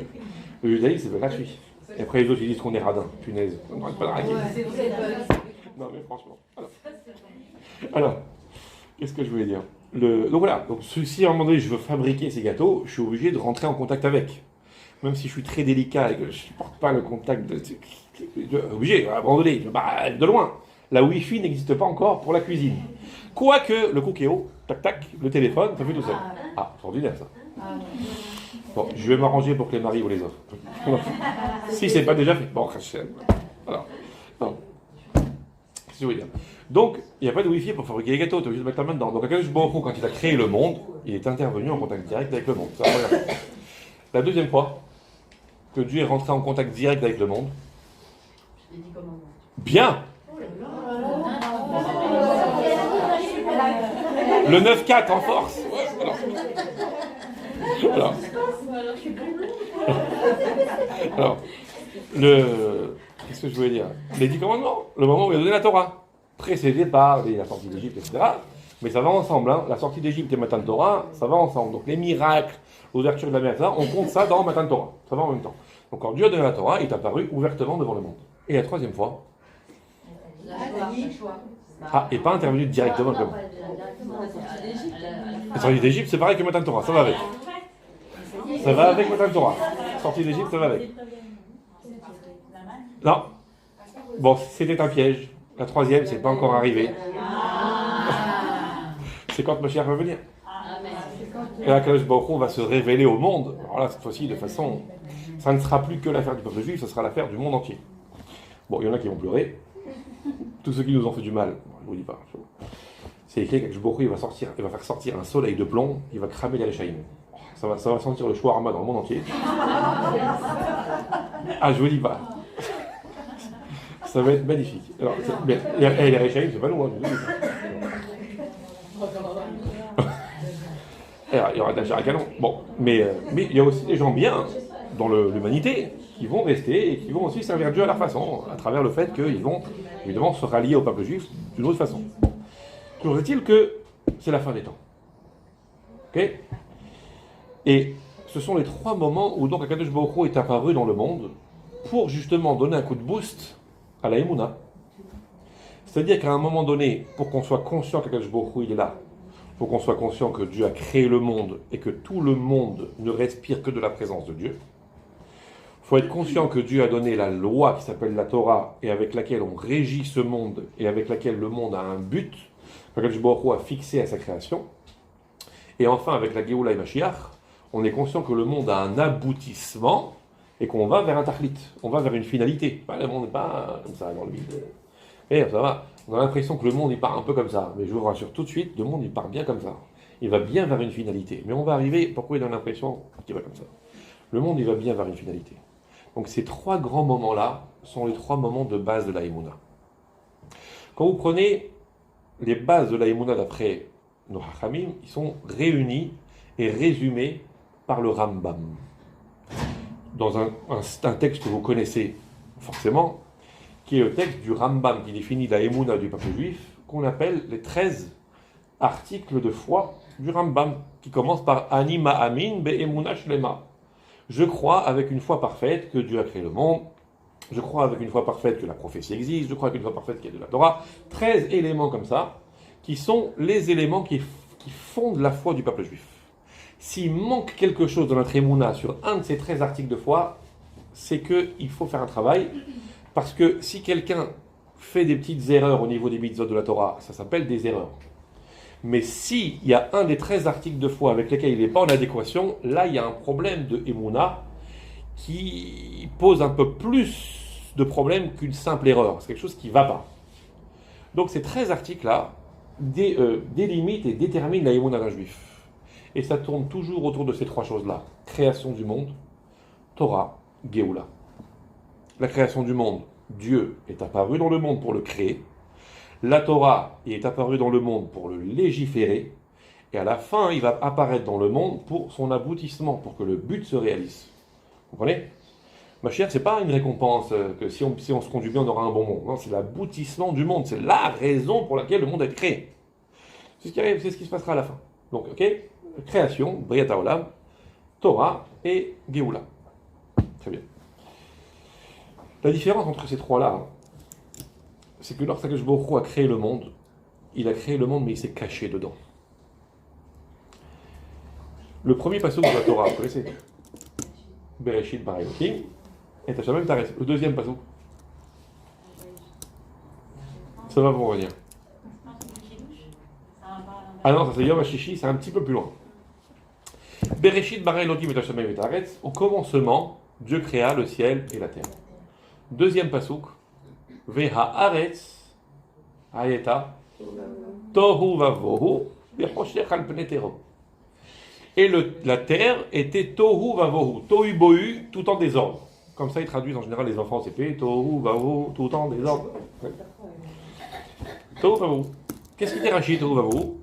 S1: Le judaïsme, c'est gratuit. Et après, les autres, ils disent qu'on est radin. Punaise. On n'arrête pas d'arrêter. Non, mais franchement. Alors, qu'est-ce que je voulais dire? Donc voilà, donc, si à un moment donné, je veux fabriquer ces gâteaux, je suis obligé de rentrer en contact avec. Même si je suis très délicat et que je ne supporte pas le contact, obligé, abandonner, de loin. La Wi-Fi n'existe pas encore pour la cuisine. Quoique, le cookéo, tac tac, le téléphone, ça fait tout seul. Ah, c'est ordinaire ça. Bon, je vais m'arranger pour que les maris vous les offrent. Si c'est pas déjà fait. Bon, voilà. Non. C'est ce que je veux dire. Donc, il n'y a pas de Wi-Fi pour fabriquer les gâteaux, tu es obligé de mettre ta main dedans. Donc, Akadosh Baruch Hu, quand il a créé le monde, il est intervenu en contact direct avec le monde. Ça, voilà. La deuxième fois que Dieu est rentré en contact direct avec le monde. Bien. Le 9-4 en force. Alors, qu'est-ce que je voulais dire? Les 10 commandements, le moment où il a donné la Torah, précédé par la sortie d'Égypte, etc. Mais ça va ensemble, hein. La sortie d'Égypte et Matan Torah, ça va ensemble. Donc les miracles, l'ouverture de la mer, on compte ça dans Matan Torah. Ça va en même temps. Donc quand Dieu a donné la Torah, il est apparu ouvertement devant le monde. Et la troisième fois, et pas intervenu directement avec le monde. La sortie d'Égypte, c'est pareil que Matan Torah, ça va avec. Ça va avec Matan Torah. Sortie d'Égypte, ça va avec. Non. Bon, c'était un piège. La troisième, c'est pas encore arrivé. C'est quand Mashiach va venir. Et là, Akadosh Baruch Hu va se révéler au monde. Alors là, cette fois-ci, de façon... Ça ne sera plus que l'affaire du peuple juif, ce sera l'affaire du monde entier. Bon, il y en a qui vont pleurer. Tous ceux qui nous ont fait du mal, je vous dis pas. C'est écrit qu'Akadosh Baruch Hu, il va faire sortir un soleil de plomb, il va cramer les Réchaïm. Ça va sentir le shawarma dans le monde entier. Ah, je vous dis pas. Ça va être magnifique. Alors, les Réchaïm, c'est pas nous, hein, je vous dis. Il y aura de la canon. Bon, mais il y a aussi des gens bien dans l'humanité qui vont rester et qui vont aussi servir Dieu à leur façon, à travers le fait qu'ils vont évidemment se rallier au peuple juif d'une autre façon. Toujours est-il que c'est la fin des temps. Ok? Et ce sont les trois moments où donc Akadosh Baruch Hu est apparu dans le monde pour justement donner un coup de boost à la Emouna. C'est-à-dire qu'à un moment donné, pour qu'on soit conscient qu'Akadosh Baruch Hu il est là, il faut qu'on soit conscient que Dieu a créé le monde et que tout le monde ne respire que de la présence de Dieu. Il faut être conscient que Dieu a donné la loi qui s'appelle la Torah et avec laquelle on régit ce monde et avec laquelle le monde a un but, qu'Akadosh Baruch Hu a fixé à sa création. Et enfin, avec la Géoula et Mashiach, on est conscient que le monde a un aboutissement et qu'on va vers un tachlit, on va vers une finalité. Le monde n'est pas comme ça dans le vide. Mais ça va, on a l'impression que le monde il part un peu comme ça. Mais je vous rassure tout de suite, le monde il part bien comme ça. Il va bien vers une finalité. Mais on va arriver, pourquoi il a l'impression qu'il va comme ça? Le monde il va bien vers une finalité. Donc ces trois grands moments-là sont les trois moments de base de la Emouna. Quand vous prenez les bases de la Emouna d'après nos Hachamim, ils sont réunis et résumés par le Rambam. Dans un texte que vous connaissez forcément, qui est le texte du Rambam qui définit la Emouna du peuple juif, qu'on appelle les 13 articles de foi du Rambam, qui commencent par Ani Ma'amin Be'emuna Shlema. Je crois avec une foi parfaite que Dieu a créé le monde. Je crois avec une foi parfaite que la prophétie existe. Je crois avec une foi parfaite qu'il y a de la Torah. 13 éléments comme ça, qui sont les éléments qui fondent la foi du peuple juif. S'il manque quelque chose dans notre émouna sur un de ces 13 articles de foi, c'est qu'il faut faire un travail. Parce que si quelqu'un fait des petites erreurs au niveau des mitzvot de la Torah, ça s'appelle des erreurs. Mais s'il y a un des 13 articles de foi avec lesquels il n'est pas en adéquation, là il y a un problème de émouna qui pose un peu plus de problèmes qu'une simple erreur. C'est quelque chose qui ne va pas. Donc ces 13 articles-là délimitent et déterminent la émouna d'un juif. Et ça tourne toujours autour de ces trois choses-là. Création du monde, Torah, Géoula. La création du monde, Dieu est apparu dans le monde pour le créer. La Torah est apparue dans le monde pour le légiférer. Et à la fin, il va apparaître dans le monde pour son aboutissement, pour que le but se réalise. Vous comprenez ? Mashiach, ce n'est pas une récompense que si on se conduit bien, on aura un bon monde. Non, c'est l'aboutissement du monde. C'est la raison pour laquelle le monde a été créé. C'est ce qui arrive, c'est ce qui se passera à la fin. Donc, ok ? Création, Briat Haolam, Torah et Géoula. Très bien. La différence entre ces trois-là, c'est que lorsqu'Akadosh Baruch Hu a créé le monde, il a créé le monde, mais il s'est caché dedans. Le premier passage de la Torah, vous connaissez ? Bereshit bara Elokim, et Hashem Tares. Le deuxième passage, ça va vous revenir. Ah non, ça c'est Yom HaShishi, c'est un petit peu plus loin. Bereshit bara Elokim et Hashem Tares. Au commencement, Dieu créa le ciel et la terre. Deuxième pasuk, Veha Aretz Ayeta Tohu Vavohu Bechoshech al Pnei Tero. Et la terre était Tohu Vavohu, Tohu Bohu, tout en désordre. Comme ça, ils traduisent en général les enfants, c'est fait Tohu Vavohu, tout en désordre. Ouais. Tohu Vavohu. Qu'est-ce qui était Rachid Tohu Vavohu ?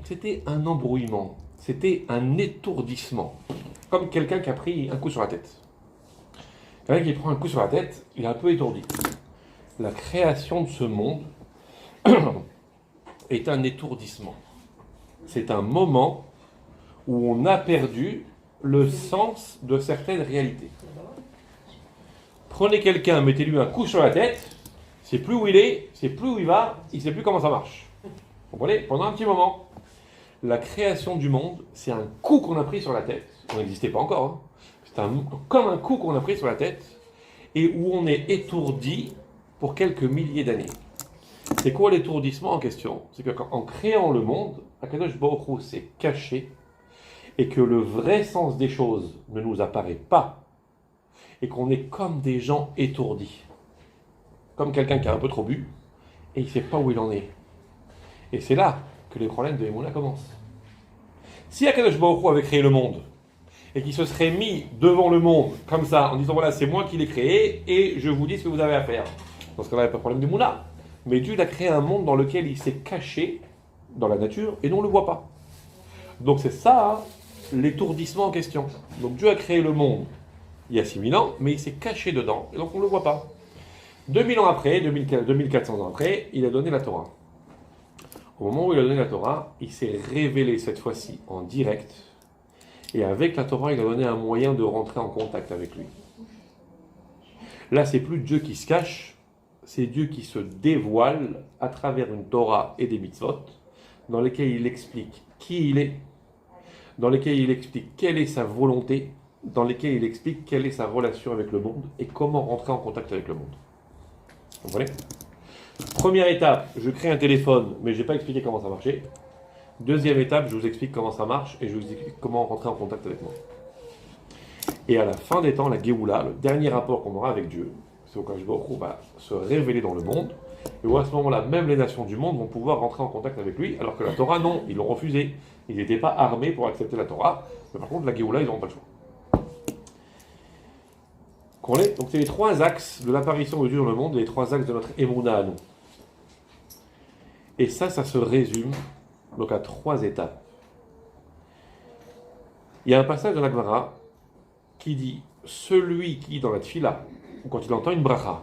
S1: C'était un embrouillement, c'était un étourdissement. Comme quelqu'un qui a pris un coup sur la tête. Quelqu'un qui prend un coup sur la tête, il est un peu étourdi. La création de ce monde est un étourdissement. C'est un moment où on a perdu le sens de certaines réalités. Prenez quelqu'un, mettez-lui un coup sur la tête, c'est plus où il est, c'est plus où il va, il ne sait plus comment ça marche. Vous comprenez ? Pendant un petit moment, la création du monde, c'est un coup qu'on a pris sur la tête. On n'existait pas encore. Hein. C'est comme un coup qu'on a pris sur la tête et où on est étourdi pour quelques milliers d'années. C'est quoi l'étourdissement en question ? C'est qu'en créant le monde, Akadosh Baruch Hu s'est caché et que le vrai sens des choses ne nous apparaît pas et qu'on est comme des gens étourdis. Comme quelqu'un qui a un peu trop bu et il ne sait pas où il en est. Et c'est là que les problèmes de Emouna commencent. Si Akadosh Baruch Hu avait créé le monde et qu'il se serait mis devant le monde comme ça en disant voilà c'est moi qui l'ai créé et je vous dis ce que vous avez à faire, dans ce cas-là il n'y a pas de problème d'Emouna. Mais Dieu a créé un monde dans lequel il s'est caché dans la nature et nous on ne le voit pas. Donc c'est ça l'étourdissement en question. Donc Dieu a créé le monde il y a 6000 ans, mais il s'est caché dedans, et donc on ne le voit pas. 2000 ans après, 2400 ans après, il a donné la Torah. Au moment où il a donné la Torah, il s'est révélé cette fois-ci en direct, et avec la Torah, il a donné un moyen de rentrer en contact avec lui. Là, c'est plus Dieu qui se cache, c'est Dieu qui se dévoile à travers une Torah et des mitzvot, dans lesquels il explique qui il est, dans lesquels il explique quelle est sa volonté, dans lesquels il explique quelle est sa relation avec le monde et comment rentrer en contact avec le monde. Vous comprenez ? Première étape, je crée un téléphone, mais je n'ai pas expliqué comment ça marchait. Deuxième étape, je vous explique comment ça marche et je vous explique comment rentrer en contact avec moi. Et à la fin des temps, la Géoula, le dernier rapport qu'on aura avec Dieu, c'est au Kadosh Baruch Hu va se révéler dans le monde, et où à ce moment-là, même les nations du monde vont pouvoir rentrer en contact avec lui, alors que la Torah, non, ils l'ont refusé. Ils n'étaient pas armés pour accepter la Torah, mais par contre, la Géoula, ils n'auront pas le choix. Donc c'est les trois axes de l'apparition de Dieu dans le monde, les trois axes de notre Emouna à nous. Et ça se résume donc à trois étapes. Il y a un passage dans la Gemara qui dit celui qui, dans la Tfila, ou quand il entend une bracha,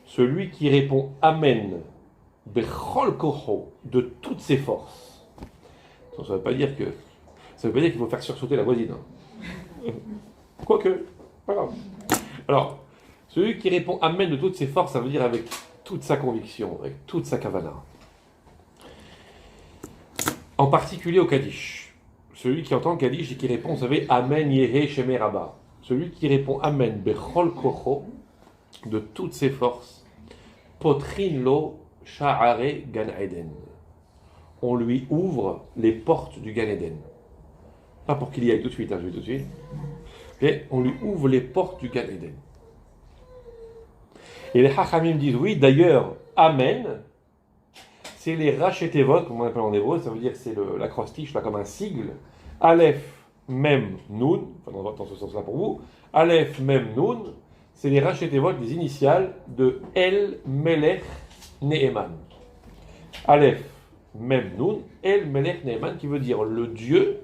S1: celui qui répond Amen, Bechol Kocho, de toutes ses forces. Ça ne veut pas dire qu'il faut faire sursauter la voisine. Quoique, pas grave. Alors, celui qui répond Amen de toutes ses forces, ça veut dire avec toute sa conviction, avec toute sa kavana. En particulier au Kaddish. Celui qui entend le Kaddish et qui répond, vous savez, Amen Yehe Sheme Rabba. Celui qui répond Amen Bechol Kocho, de toutes ses forces, Potrin Lo Sha'are Gan Eden. On lui ouvre les portes du Gan Eden. Pas pour qu'il y aille tout de suite, je vais tout de suite. Okay. On lui ouvre les portes du Gan Eden. Et les Hachamim disent, oui, d'ailleurs, Amen, c'est les Rachetevot, comme on appelle en hébreu, ça veut dire que c'est l'acrostiche, là, comme un sigle. Aleph, Mem, Nun, enfin, dans ce sens-là pour vous. Aleph, Mem, Nun, c'est les Rachetevot, les initiales de El Melech Neeman. Aleph, Mem, Nun, El Melech Neeman, qui veut dire le Dieu,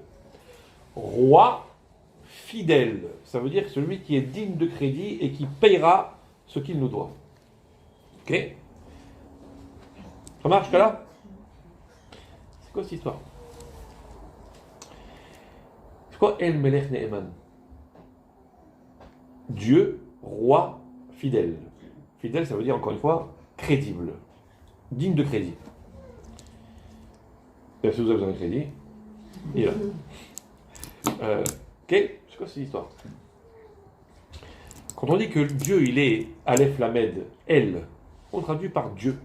S1: roi, fidèle. Ça veut dire celui qui est digne de crédit et qui payera ce qu'il nous doit. Ok? Ça marche là? C'est quoi cette histoire? C'est quoi El Melech Neeman? Dieu, roi, fidèle. Fidèle, ça veut dire encore une fois crédible, digne de crédit. Et si vous avez besoin de crédit, il est là. Ok? C'est quoi cette histoire? Quand on dit que Dieu, il est Aleph Lamed, El, on traduit par Dieu.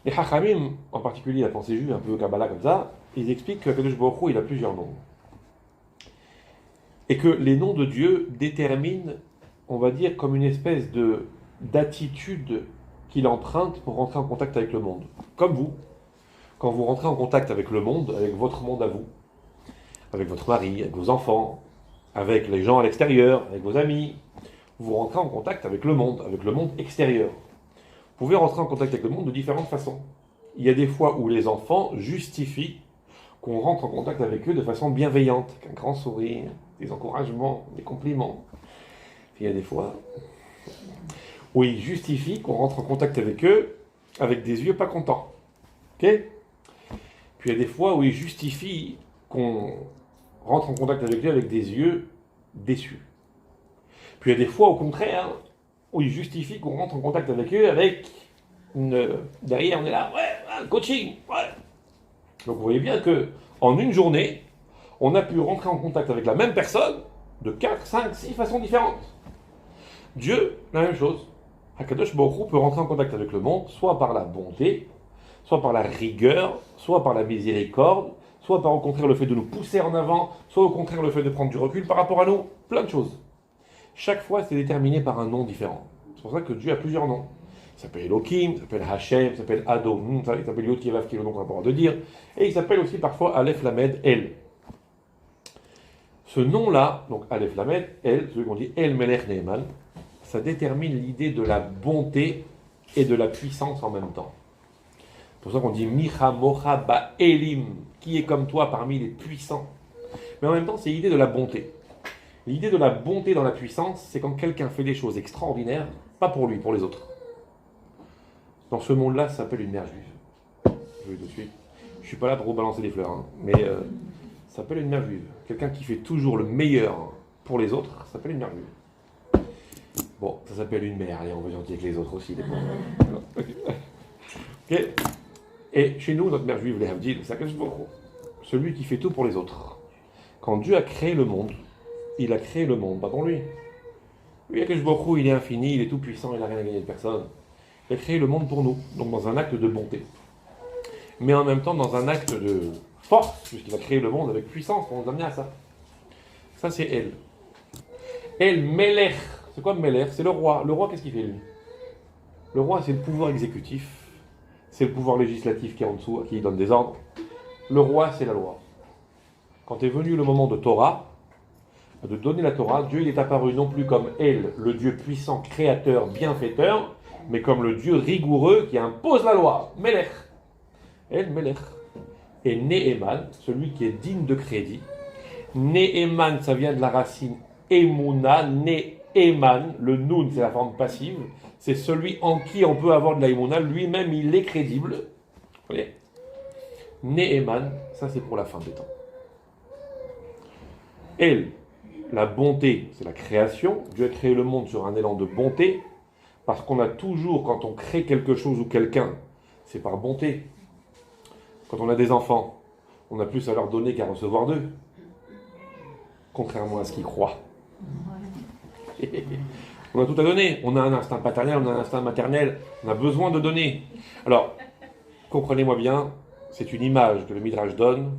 S1: Les Chachamim, en particulier la pensée juive, un peu Kabbalah comme ça, ils expliquent que Kadosh Baruch Hu, il a plusieurs noms. Et que les noms de Dieu déterminent, on va dire, comme une espèce d'attitude qu'il emprunte pour rentrer en contact avec le monde. Comme vous, quand vous rentrez en contact avec le monde, avec votre monde à vous, avec votre mari, avec vos enfants, avec les gens à l'extérieur, avec vos amis, vous rentrez en contact avec le monde extérieur. Vous pouvez rentrer en contact avec le monde de différentes façons. Il y a des fois où les enfants justifient qu'on rentre en contact avec eux de façon bienveillante, avec un grand sourire, des encouragements, des compliments. Puis il y a des fois où ils justifient qu'on rentre en contact avec eux avec des yeux pas contents. Ok? Puis il y a des fois où ils justifient qu'on rentre en contact avec eux avec des yeux déçus. Puis il y a des fois au contraire où ils justifient qu'on rentre en contact avec eux avec derrière on est là, ouais, coaching, ouais. Donc vous voyez bien que en une journée, on a pu rentrer en contact avec la même personne de 4, 5, 6 façons différentes. Dieu, la même chose. Hakadosh Baruch Hu peut rentrer en contact avec le monde, soit par la bonté, soit par la rigueur, soit par la miséricorde, soit par au contraire le fait de nous pousser en avant, soit au contraire le fait de prendre du recul par rapport à nous, plein de choses. Chaque fois, c'est déterminé par un nom différent. C'est pour ça que Dieu a plusieurs noms. Il s'appelle Elohim, il s'appelle Hachem, il s'appelle Adon, il s'appelle Yod Kevav, qui est le nom qu'on a le droit de dire, et il s'appelle aussi parfois Aleph Lamed El. Ce nom-là, donc Aleph Lamed El, celui qu'on dit El Melech Neeman, ça détermine l'idée de la bonté et de la puissance en même temps. C'est pour ça qu'on dit Micha Mocha Ba Elim, qui est comme toi parmi les puissants. Mais en même temps, c'est l'idée de la bonté. L'idée de la bonté dans la puissance, c'est quand quelqu'un fait des choses extraordinaires, pas pour lui, pour les autres. Dans ce monde-là, ça s'appelle une mère juive. Je vais tout de suite. Je ne suis pas là pour vous balancer des fleurs, hein, mais ça s'appelle une mère juive. Quelqu'un qui fait toujours le meilleur pour les autres, ça s'appelle une mère juive. Bon, ça s'appelle une mère, allez, on va gentil avec les autres aussi. Okay. Et chez nous, notre mère juive, les Havdil, c'est celui qui fait tout pour les autres. Quand Dieu a créé le monde, il a créé le monde, pas pour lui. Lui, Akash Baruch Hu, il est infini, il est tout puissant, il n'a rien à gagner de personne. Il a créé le monde pour nous, donc dans un acte de bonté. Mais en même temps, dans un acte de force, puisqu'il a créé le monde avec puissance, pour nous amener à ça. Ça, c'est El. El Melech. C'est quoi Melech? C'est le roi. Le roi, qu'est-ce qu'il fait, lui? Le roi, c'est le pouvoir exécutif. C'est le pouvoir législatif qui est en dessous, à qui il donne des ordres. Le roi, c'est la loi. Quand est venu le moment de Torah, de donner la Torah, Dieu il est apparu non plus comme El, le Dieu puissant, créateur, bienfaiteur, mais comme le Dieu rigoureux qui impose la loi. Melech. El Melech. Et Neeman, celui qui est digne de crédit. Neeman, ça vient de la racine Emuna, Neeman, le Nun, c'est la forme passive. C'est celui en qui on peut avoir de la Emuna, lui-même il est crédible. Vous voyez? Neeman, ça c'est pour la fin des temps. El, La bonté, c'est la création. Dieu a créé le monde sur un élan de bonté, parce qu'on a toujours, quand on crée quelque chose ou quelqu'un, c'est par bonté. Quand on a des enfants, on a plus à leur donner qu'à recevoir d'eux, contrairement à ce qu'ils croient. On a tout à donner. On a un instinct paternel, on a un instinct maternel, on a besoin de donner. Alors, comprenez-moi bien, c'est une image que le Midrash donne.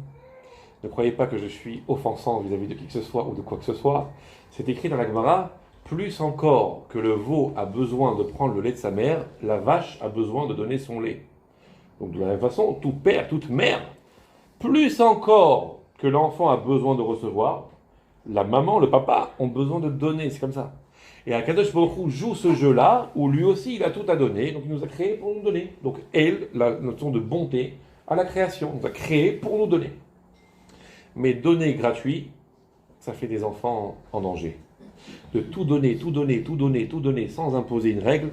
S1: Ne croyez pas que je suis offensant vis-à-vis de qui que ce soit ou de quoi que ce soit. C'est écrit dans la Gemara, plus encore que le veau a besoin de prendre le lait de sa mère, la vache a besoin de donner son lait. Donc de la même façon, tout père, toute mère, plus encore que l'enfant a besoin de recevoir, la maman, le papa ont besoin de donner, c'est comme ça. Et Akadosh Baruch Hu joue ce jeu-là, où lui aussi il a tout à donner, donc il nous a créé pour nous donner. Donc elle, la notion de bonté à la création, il nous a créé pour nous donner. Mais donner gratuit, ça fait des enfants en danger. De tout donner, tout donner, tout donner, tout donner sans imposer une règle,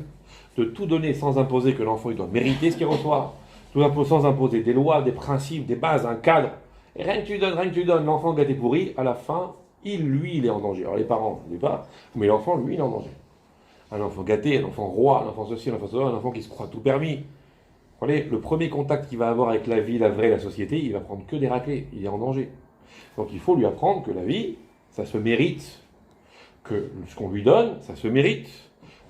S1: de tout donner sans imposer que l'enfant il doit mériter ce qu'il reçoit, sans imposer des lois, des principes, des bases, un cadre. Et rien que tu donnes, l'enfant gâté pourri, à la fin, il est en danger. Alors les parents, je ne dis pas, mais l'enfant, lui, il est en danger. Un enfant gâté, un enfant roi, un enfant ceci, un enfant cela, un enfant qui se croit tout permis. Vous voyez, le premier contact qu'il va avoir avec la vie, la vraie, la société, il va prendre que des raclés, il est en danger. Donc il faut lui apprendre que la vie, ça se mérite, que ce qu'on lui donne, ça se mérite.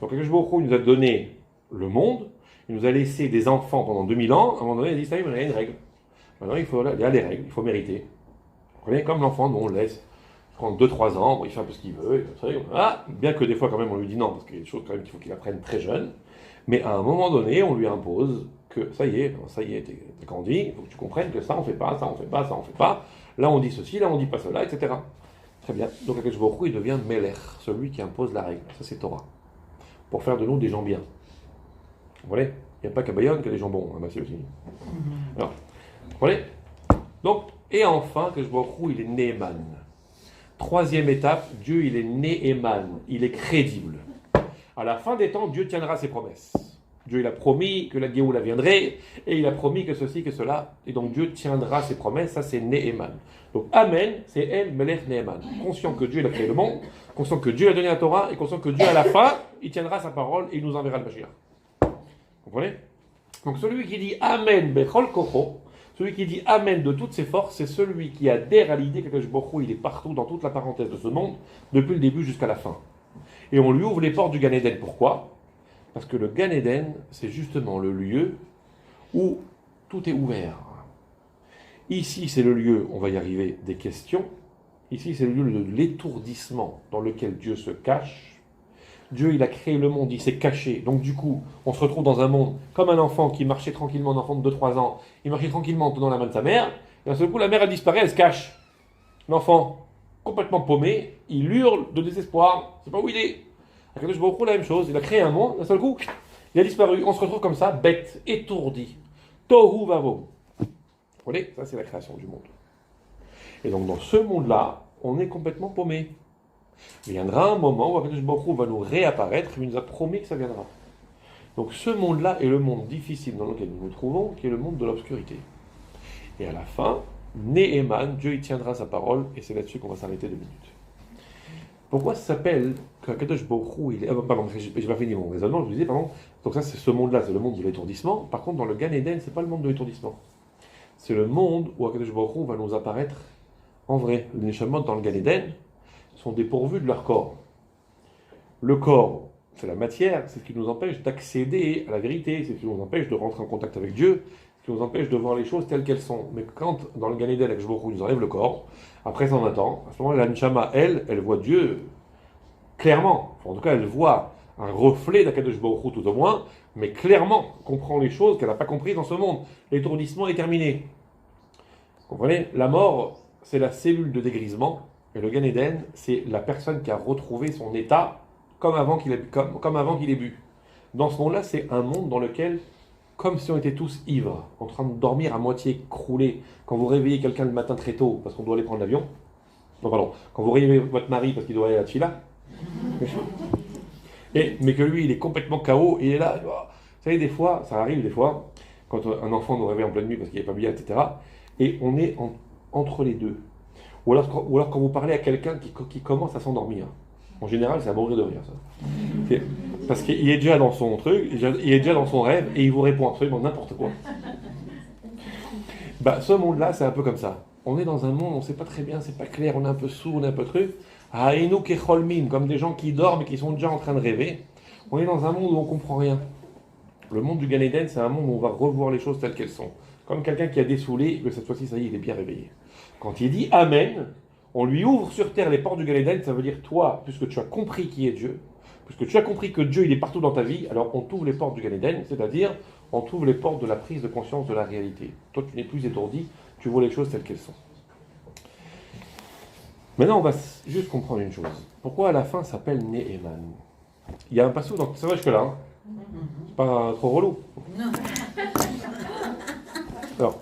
S1: Donc Akadosh Baruch Hu nous a donné le monde, il nous a laissé des enfants pendant 2000 ans, à un moment donné, il a dit, ça y est, il y a une règle. Maintenant, il y a des règles, il faut mériter. Vous voyez, comme l'enfant, on le laisse prendre 2-3 ans, il fait un peu ce qu'il veut, bien que des fois quand même on lui dit non, parce qu'il y a des choses quand même qu'il faut qu'il apprenne très jeune, mais à un moment donné, on lui impose que ça y est, t'es grandi, il faut que tu comprennes que ça on fait pas, ça on fait pas, ça on fait pas, là on dit ceci, là on dit pas cela, etc. Très bien, donc Akadosh Baruch Hu, il devient Melech, celui qui impose la règle, ça c'est Torah, pour faire de nous des gens bien. Vous voyez, il n'y a pas qu'à Bayonne qu'il y a des gens bons, c'est aussi. Alors, vous voyez, donc, et enfin, Akadosh Baruch Hu, il est Neeman. Troisième étape, Dieu il est Neeman, il est crédible. À la fin des temps, Dieu tiendra ses promesses. Dieu il a promis que la Géoula viendrait, et il a promis que ceci, que cela, et donc Dieu tiendra ses promesses, ça c'est Neeman. Donc Amen, c'est El Melech Neeman. Conscient que Dieu il a créé le monde, conscient que Dieu a donné la Torah, et conscient que Dieu à la fin, il tiendra sa parole et il nous enverra le Mashiach. Vous comprenez? Donc celui qui dit Amen Bechol Kocho, celui qui dit Amen de toutes ses forces, c'est celui qui adhère à l'idée que Akadosh Baruch Hu, il est partout dans toute la parenthèse de ce monde, depuis le début jusqu'à la fin. Et on lui ouvre les portes du Gan Eden. Pourquoi? Parce que le Gan Eden, c'est justement le lieu où tout est ouvert. Ici, c'est le lieu, on va y arriver, des questions. Ici, c'est le lieu de l'étourdissement dans lequel Dieu se cache. Dieu, il a créé le monde, il s'est caché. Donc du coup, on se retrouve dans un monde comme un enfant qui marchait tranquillement, un enfant de 2-3 ans. Il marchait tranquillement en tenant la main de sa mère. Et d'un seul coup, la mère, elle disparaît, elle se cache. L'enfant, complètement paumé, il hurle de désespoir. C'est pas où il est. Akadosh Baruch Hu, la même chose. Il a créé un monde, d'un seul coup, il a disparu. On se retrouve comme ça, bête, étourdi. Tohu vavo. Vous voyez, ça c'est la création du monde. Et donc dans ce monde-là, on est complètement paumé. Il viendra un moment où Akadosh Baruch Hu va nous réapparaître, il nous a promis que ça viendra. Donc ce monde-là est le monde difficile dans lequel nous nous trouvons, qui est le monde de l'obscurité. Et à la fin, Neeman, Dieu y tiendra sa parole, et c'est là-dessus qu'on va s'arrêter 2 minutes. Pourquoi ça s'appelle qu'Akadosh Baruch Hu, il est... pardon, j'ai pas fini mon raisonnement, je vous disais, pardon. Donc ça, c'est ce monde-là, c'est le monde de l'étourdissement. Par contre, dans le Gan Eden, c'est pas le monde de l'étourdissement. C'est le monde où Akadosh Baruch Hu va nous apparaître en vrai. Les Neshamot dans le Gan Eden sont dépourvus de leur corps. Le corps, c'est la matière, c'est ce qui nous empêche d'accéder à la vérité, c'est ce qui nous empêche de rentrer en contact avec Dieu, ce qui nous empêche de voir les choses telles qu'elles sont. Mais quand, dans le Gan Eden, Akadosh Baruch Hu nous enlève le corps, après 120 ans, à ce moment-là, la Neshama, elle voit Dieu clairement. Enfin, en tout cas, elle voit un reflet d'Akadosh Baruch Hu tout au moins, mais clairement comprend les choses qu'elle n'a pas comprises dans ce monde. L'étourdissement est terminé. Vous comprenez? La mort, c'est la cellule de dégrisement, et le Gan Eden, c'est la personne qui a retrouvé son état comme avant qu'il ait bu. Dans ce monde-là, c'est un monde dans lequel, comme si on était tous ivres, en train de dormir à moitié croulés, quand vous réveillez quelqu'un le matin très tôt, parce qu'on doit aller prendre l'avion, non pardon, quand vous réveillez votre mari parce qu'il doit aller à la tfila, mais que lui, il est complètement KO, et il est là, vous savez, des fois, ça arrive des fois, quand un enfant nous réveille en pleine nuit parce qu'il n'est pas bien, etc., et on est entre les deux. Ou alors quand vous parlez à quelqu'un qui commence à s'endormir. En général, c'est à mourir de rire, ça. Parce qu'il est déjà dans son truc, il est déjà dans son rêve, et il vous répond absolument n'importe quoi. Ce monde-là, c'est un peu comme ça. On est dans un monde, on ne sait pas très bien, c'est pas clair, on est un peu sourd, on est un peu truc. Haïnou kecholmin, comme des gens qui dorment et qui sont déjà en train de rêver. On est dans un monde où on ne comprend rien. Le monde du Gan Eden, c'est un monde où on va revoir les choses telles qu'elles sont. Comme quelqu'un qui a dessoulé, et que cette fois-ci, ça y est, il est bien réveillé. Quand il dit Amen, on lui ouvre sur terre les portes du Gan Eden, ça veut dire toi, puisque tu as compris qui est Dieu, puisque tu as compris que Dieu, il est partout dans ta vie, alors on t'ouvre les portes du Gan Eden, c'est-à-dire on t'ouvre les portes de la prise de conscience de la réalité. Toi, tu n'es plus étourdi, tu vois les choses telles qu'elles sont. Maintenant, on va juste comprendre une chose. Pourquoi à la fin ça s'appelle Ne'eman? Il y a un passage dans... Ça va jusque-là, hein? C'est pas trop relou?
S3: Non.
S1: Alors.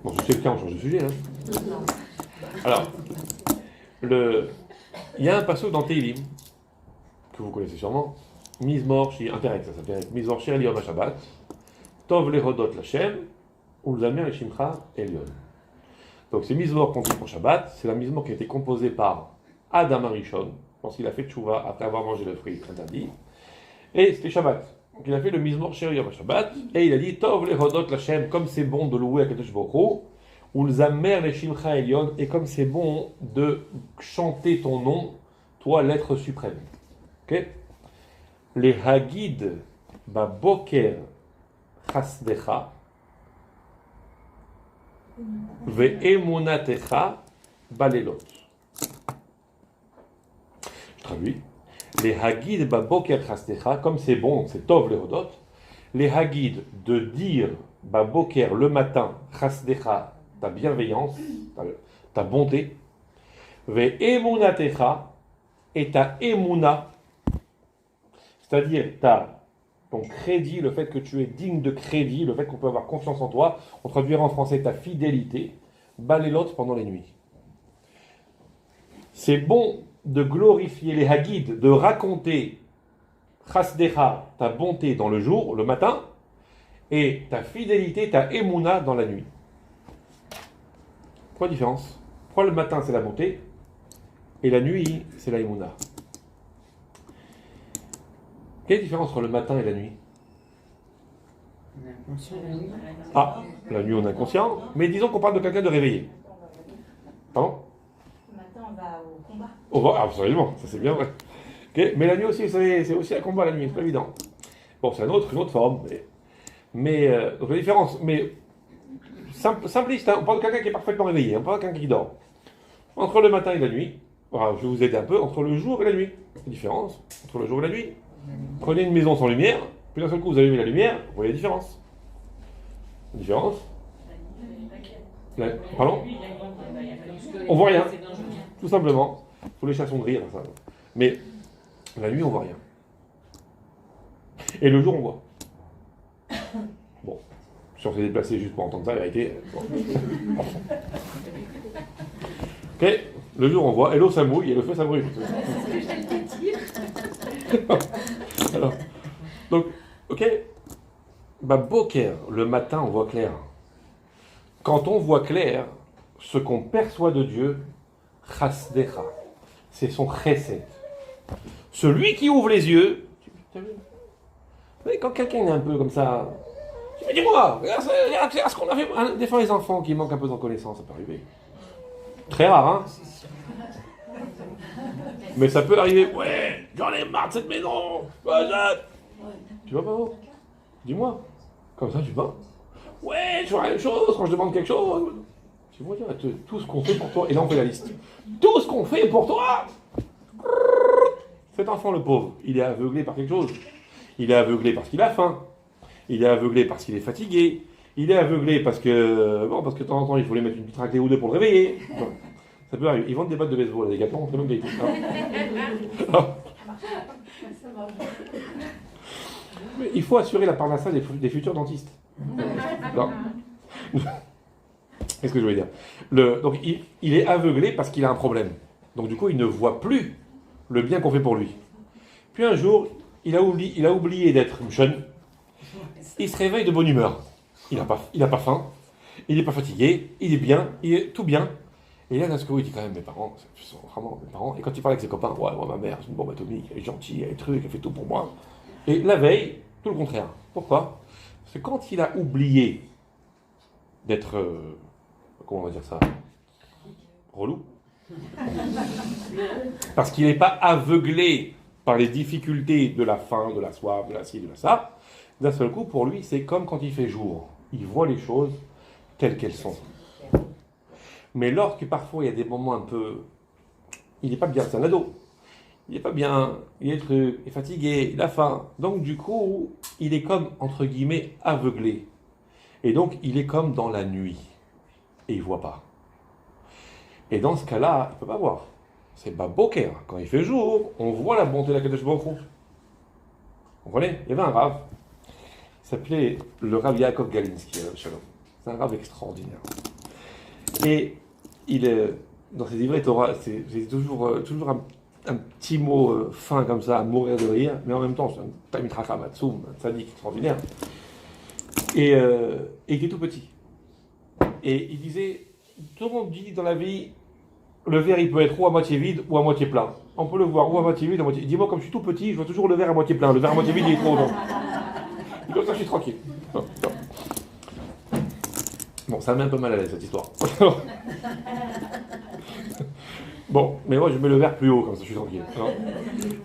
S1: Bon, si c'est le cas, on change de sujet. Hein. Alors, il y a un passage dans Teilim, que vous connaissez sûrement, Mizmor, Interreg, ça s'appelle Mizmor Shir Elion HaShabbat, Tov Lehodot Lashem, Ulzamer Shimcha Elion. Donc c'est Mizmor qu'on dit pour Shabbat, c'est la Mizmor qui a été composée par Adam Arishon, lorsqu'il a fait Tchouva après avoir mangé le fruit interdit, et c'était Shabbat. Donc il a fait le Mizmor Shir Elion HaShabbat, et il a dit Tov Lehodot Lashem, comme c'est bon de louer à Kadosh Baruch Hu, Ulzamer Shimcha Elion, et comme c'est bon de chanter ton nom, toi l'être suprême. Ok? Les Hagid Baboker Chasdecha Ve'emunatecha Balelot. Je traduis. Les Hagid Baboker Chasdecha, comme c'est bon, c'est Tov Lehodot. Les Hagid de dire Baboker le matin, Chasdecha, ta bienveillance, ta bonté. Ve'emunatecha, et ta emuna, c'est-à-dire ton crédit, le fait que tu es digne de crédit, le fait qu'on peut avoir confiance en toi, on traduira en français ta fidélité, balelot pendant les nuits. C'est bon de glorifier les Hagid, de raconter chasdecha, ta bonté dans le jour, le matin, et ta fidélité, ta emuna dans la nuit. Quoi la différence? Pourquoi le matin c'est la bonté et la nuit c'est la emuna? Quelle est la différence entre le matin et la nuit? Ah, la nuit on est inconscient, mais disons qu'on parle de quelqu'un de réveillé. Pardon?
S2: Le matin, on va au combat.
S1: On va, absolument, ça c'est bien vrai. Okay, mais la nuit aussi, c'est aussi un combat la nuit, c'est pas évident. Bon, c'est une autre forme, donc la différence, mais simpliste, hein, on parle de quelqu'un qui est parfaitement réveillé, on parle de quelqu'un qui dort. Entre le matin et la nuit, alors, je vais vous aider un peu, entre le jour et la nuit. La différence entre le jour et la nuit. Prenez une maison sans lumière, puis d'un seul coup vous allumez la lumière, vous voyez la différence. La différence? Pardon? On voit rien, tout simplement. Il faut les chassons de rire, ça. Mais la nuit on voit rien. Et le jour on voit. Bon, si on s'est déplacé juste pour entendre ça, la vérité. Bon. Ok, le jour on voit, et l'eau ça mouille, et le feu ça brûle. Alors, donc, ok, Boker, le matin on voit clair. Quand on voit clair, ce qu'on perçoit de Dieu, chasdecha, c'est son chesed. Celui qui ouvre les yeux, vous savez, quand quelqu'un est un peu comme ça, tu me dis dis-moi, regarde ce qu'on a fait. Des fois les enfants qui manquent un peu de reconnaissance, ça peut arriver. Très rare, hein. Mais ça peut arriver. Ouais, j'en ai marre de cette maison. Tu vas pas où? Dis-moi. Comme ça, tu vas. Ouais, je vois une chose quand je demande quelque chose. Tu vois, tout ce qu'on fait pour toi. Et là, on fait la liste. Tout ce qu'on fait pour toi. Cet enfant, le pauvre, il est aveuglé par quelque chose. Il est aveuglé parce qu'il a faim. Il est aveuglé parce qu'il est fatigué. Il est aveuglé parce que de temps en temps, il faut lui mettre une petite raclée ou deux pour le réveiller. Bon, ça peut arriver. Ils vendent des battes de baseball, les gâteaux, on fait même des trucs. Mais il faut assurer la parnassa des futurs dentistes. Non. Qu'est-ce que je voulais dire? Donc, il est aveuglé parce qu'il a un problème. Donc, du coup, il ne voit plus le bien qu'on fait pour lui. Puis un jour, il a oublié d'être jeune. Il se réveille de bonne humeur. Il n'a pas faim. il n'est pas fatigué, il est bien, il est tout bien. Et là, d'un coup, il dit quand même, mes parents, ce sont vraiment mes parents. Et quand il parle avec ses copains, ouais, moi, ma mère, c'est une bombe atomique, elle est gentille, elle est truc, elle fait tout pour moi. Et la veille, tout le contraire. Pourquoi? Parce que quand il a oublié d'être, comment on va dire ça, relou, parce qu'il n'est pas aveuglé par les difficultés de la faim, de la soif, de la ci, de la ça, d'un seul coup, pour lui, c'est comme quand il fait jour. Il voit les choses telles qu'elles sont. Mais lorsque parfois il y a des moments un peu... Il n'est pas bien, c'est un ado. Il n'est pas bien, il est fatigué, il a faim. Donc du coup, il est comme, entre guillemets, aveuglé. Et donc, il est comme dans la nuit. Et il ne voit pas. Et dans ce cas-là, il ne peut pas voir. C'est Baboker. Quand il fait jour, on voit la bonté de la Kadosh Baruch Hu. Vous comprenez? Il y avait un rave. Il s'appelait le Rav Yaakov Galinsky. Shalom. C'est un rave extraordinaire. Et il est, dans ses livrets Torah, c'est toujours un petit mot fin comme ça, à mourir de rire, mais en même temps, c'est un Talmid Chacham, un tzaddik extraordinaire. Et il était tout petit. Et il disait, tout le monde dit dans la vie, le verre il peut être ou à moitié vide ou à moitié plein. On peut le voir ou à moitié vide ou à moitié... Dis-moi, comme je suis tout petit, je vois toujours le verre à moitié plein. Le verre à moitié vide, il est trop long. Et comme ça, je suis tranquille. Non. Bon, ça me met un peu mal à l'aise, cette histoire. Bon, mais moi, je mets le verre plus haut, comme ça, je suis tranquille. Non,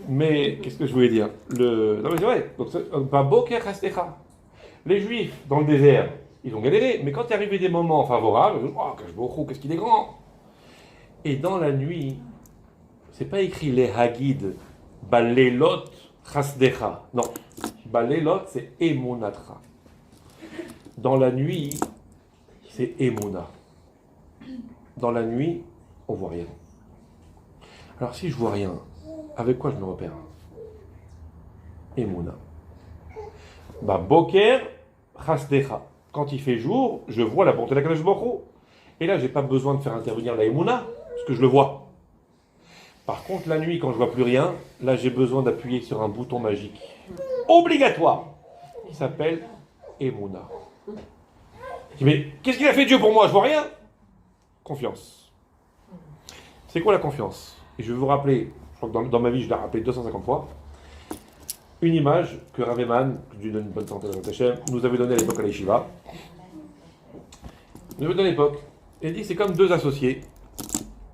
S1: mais, qu'est-ce que je voulais dire? Non, mais c'est vrai. Donc, Baboker Hastecha. Les Juifs, dans le désert, ils ont galéré. Mais quand il arrivait des moments favorables, oh, qu'est-ce qu'il est grand! Et dans la nuit, c'est pas écrit les Hagid, Balelot Chasdecha. Non, Balelot, c'est Emunatra. Dans la nuit, c'est Emuna. Dans la nuit, on voit rien. Alors si je vois rien, avec quoi je me repère? Emuna. Bah, Boker Chasdecha. Quand il fait jour, je vois la bonté de la Kadosh Baruch Hu. Et là, j'ai pas besoin de faire intervenir la Emuna, parce que je le vois. Par contre, la nuit, quand je vois plus rien, là, j'ai besoin d'appuyer sur un bouton magique. Obligatoire. Il s'appelle Emuna. Mais qu'est-ce qu'il a fait Dieu pour moi? Je vois rien. Confiance. C'est quoi la confiance? Et je vais vous rappeler, je crois que dans ma vie, je l'ai rappelé 250 fois, une image que Rav Eman, que Dieu donne une bonne santé à Hashem, nous avait donnée à l'époque à l'Yeshiva. Nous avait donné à l'époque. Il dit c'est comme deux associés.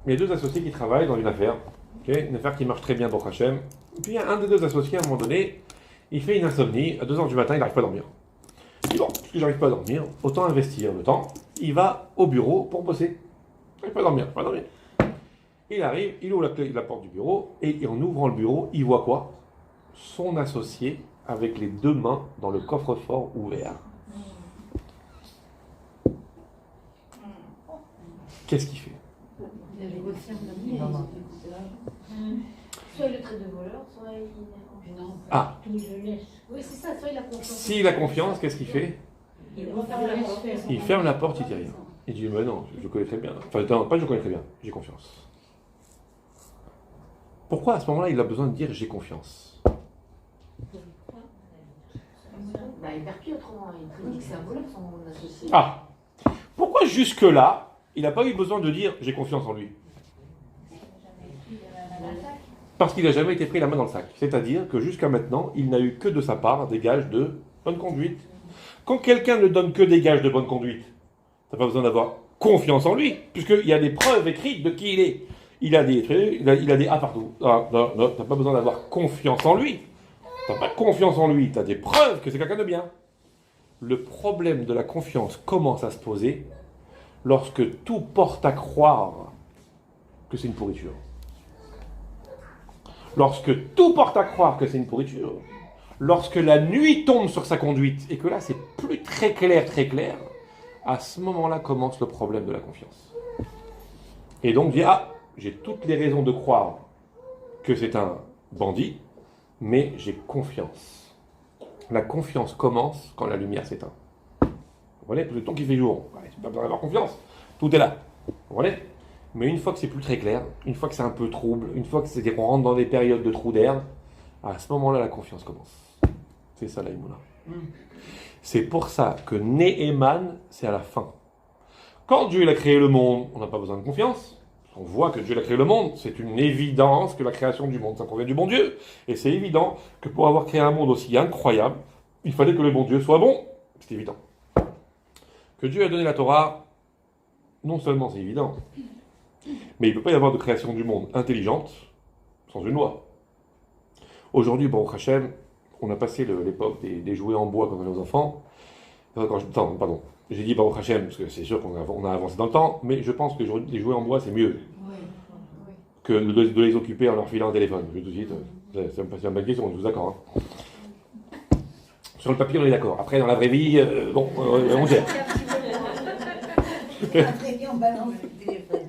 S1: Il y a deux associés qui travaillent dans une affaire. Okay, une affaire qui marche très bien pour Hashem. Puis il y a un des deux associés, à un moment donné, il fait une insomnie. À 2h du matin, il n'arrive pas à dormir. Il dit bon, puisque j'arrive pas à dormir, autant investir le temps. Il va au bureau pour bosser. Il n'arrive pas à dormir, pas à dormir. Il arrive, il ouvre la porte du bureau, et en ouvrant le bureau, il voit quoi? Son associé avec les deux mains dans le coffre-fort ouvert. Qu'est-ce qu'il fait?
S2: Soit il le traite de voleur, soit il a confiance.
S1: Ah.
S2: Il le laisse. Oui, c'est ça, soit il a confiance.
S1: S'il a confiance, qu'est-ce qu'il fait?
S2: Il referme la porte.
S1: Il ferme la porte, il dit rien. Il dit, mais non, je connais très bien. Enfin, non, pas je connais très bien, j'ai confiance. Pourquoi à ce moment-là, il a besoin de dire j'ai confiance?
S2: Bah, il perd pied autrement. Il dit que c'est un voleur, son associé.
S1: Ah. Pourquoi jusque-là, il n'a pas eu besoin de dire j'ai confiance en lui? Parce qu'il n'a jamais été pris la main dans le sac. C'est-à-dire que jusqu'à maintenant, il n'a eu que de sa part des gages de bonne conduite. Quand quelqu'un ne donne que des gages de bonne conduite, tu n'as pas besoin d'avoir confiance en lui, puisqu'il y a des preuves écrites de qui il est. Il a des trucs, il a des A partout. Ah, non, tu n'as pas besoin d'avoir confiance en lui. Tu n'as pas confiance en lui, tu as des preuves que c'est quelqu'un de bien. Le problème de la confiance commence à se poser lorsque tout porte à croire que c'est une pourriture. Lorsque tout porte à croire que c'est une pourriture, lorsque la nuit tombe sur sa conduite, et que là c'est plus très clair, à ce moment-là commence le problème de la confiance. Et donc dit, ah, j'ai toutes les raisons de croire que c'est un bandit, mais j'ai confiance. La confiance commence quand la lumière s'éteint. Vous voyez, le temps qui fait jour, c'est pas besoin d'avoir confiance, tout est là. Vous voyez. Mais une fois que c'est plus très clair, une fois que c'est un peu trouble, une fois qu'on rentre dans des périodes de trous d'air, à ce moment-là, la confiance commence. C'est ça, la Emouna. C'est pour ça que Neheman, c'est à la fin. Quand Dieu il a créé le monde, on n'a pas besoin de confiance. On voit que Dieu a créé le monde, c'est une évidence que la création du monde, ça provient du bon Dieu. Et c'est évident que pour avoir créé un monde aussi incroyable, il fallait que le bon Dieu soit bon. C'est évident. Que Dieu a donné la Torah, non seulement c'est évident, mais il ne peut pas y avoir de création du monde intelligente sans une loi. Aujourd'hui, Baruch Hashem, on a passé l'époque des jouets en bois quand on était aux enfants. Pardon. J'ai dit Baruch Hashem, parce que c'est sûr qu'on a avancé dans le temps, mais je pense que les jouets en bois, c'est mieux que de les occuper en leur filant un téléphone. Je dis tout de suite, c'est une bonne question, je suis d'accord. Hein. Sur le papier, on est d'accord. Après, dans la vraie vie, on gère.
S3: Après, on balance le téléphone.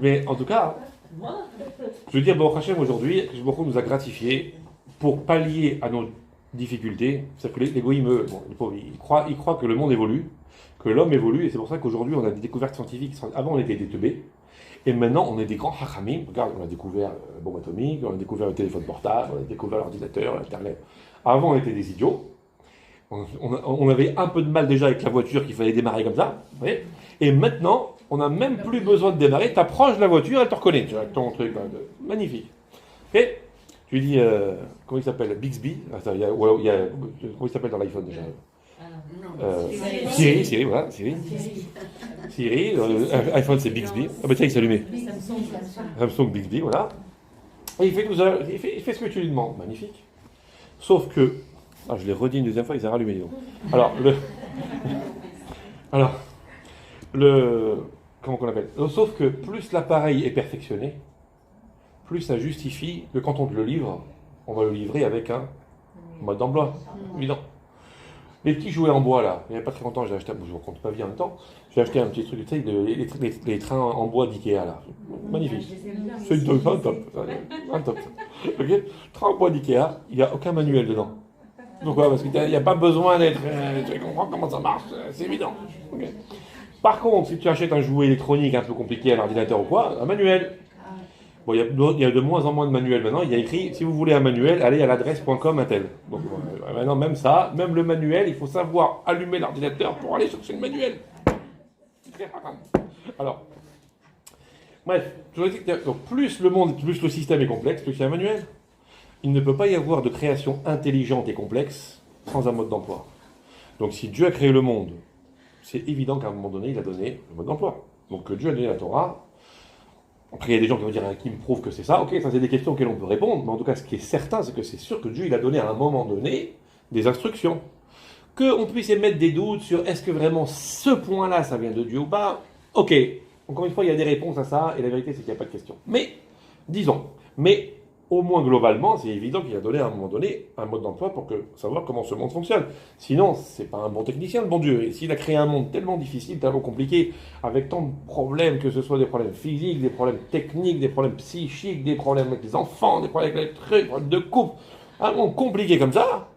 S1: Mais en tout cas, je veux dire, Baruch Hashem, aujourd'hui, Baruch nous a gratifié pour pallier à nos difficultés. C'est-à-dire que les goïms, les pauvres, ils croient que le monde évolue, que l'homme évolue, et c'est pour ça qu'aujourd'hui, on a des découvertes scientifiques. Avant, on était des teubés, et maintenant, on est des grands hachamim. Regarde, on a découvert la bombe atomique, on a découvert le téléphone portable, on a découvert l'ordinateur, l'Internet. Avant, on était des idiots. On avait un peu de mal déjà avec la voiture qu'il fallait démarrer comme ça. Vous voyez, et maintenant, on n'a même plus besoin de démarrer. Tu approches de la voiture, elle te reconnaît. Tu vois, avec ton truc. Magnifique. Okay, tu lui dis, comment il s'appelle, Bixby. Comment il s'appelle dans l'iPhone déjà Siri, voilà. Siri, iPhone c'est Bixby. Ah bah tiens, il s'est allumé. Samsung Bixby, voilà. Et il fait ce que tu lui demandes. Magnifique. Sauf que, je l'ai redit une deuxième fois, il s'est rallumé. Donc. Comment qu'on appelle Sauf que plus l'appareil est perfectionné, plus ça justifie que quand on te le livre, on va le livrer avec un mode d'emploi, évident. Les petits jouets en bois là, il n'y a pas très longtemps, je ne vous raconte pas bien en même temps, j'ai acheté un petit truc, tu sais, les trains en bois d'Ikea là, magnifique. C'est un top. Ok, train en bois d'Ikea, il n'y a aucun manuel dedans. Pourquoi ? Parce qu'il n'y a pas besoin d'être. Tu comprends comment ça marche, c'est évident. Okay. Par contre, si tu achètes un jouet électronique un peu compliqué à l'ordinateur ou quoi, un manuel. Bon, il y a de moins en moins de manuels maintenant. Il y a écrit, si vous voulez un manuel, allez à l'adresse.com Intel. Donc maintenant, même ça, même le manuel, il faut savoir allumer l'ordinateur pour aller chercher le manuel. Alors, bref, je vous dis que donc, plus le système est complexe, plus il y a un manuel. Il ne peut pas y avoir de création intelligente et complexe sans un mode d'emploi. Donc si Dieu a créé le monde, c'est évident qu'à un moment donné, il a donné le mode d'emploi. Donc Dieu a donné la Torah. Après, il y a des gens qui vont dire, qui me prouvent que c'est ça. Ok, ça c'est des questions auxquelles on peut répondre, mais en tout cas, ce qui est certain, c'est que c'est sûr que Dieu, il a donné à un moment donné des instructions. Qu'on puisse émettre des doutes sur est-ce que vraiment ce point-là, ça vient de Dieu ou pas. Ok, encore une fois, il y a des réponses à ça, et la vérité, c'est qu'il n'y a pas de question. Mais, disons, au moins globalement, c'est évident qu'il a donné à un moment donné un mode d'emploi pour savoir comment ce monde fonctionne. Sinon, c'est pas un bon technicien, le bon Dieu. Et s'il a créé un monde tellement difficile, tellement compliqué, avec tant de problèmes, que ce soit des problèmes physiques, des problèmes techniques, des problèmes psychiques, des problèmes avec les enfants, des problèmes avec les trucs, des problèmes de couple, un monde compliqué comme ça,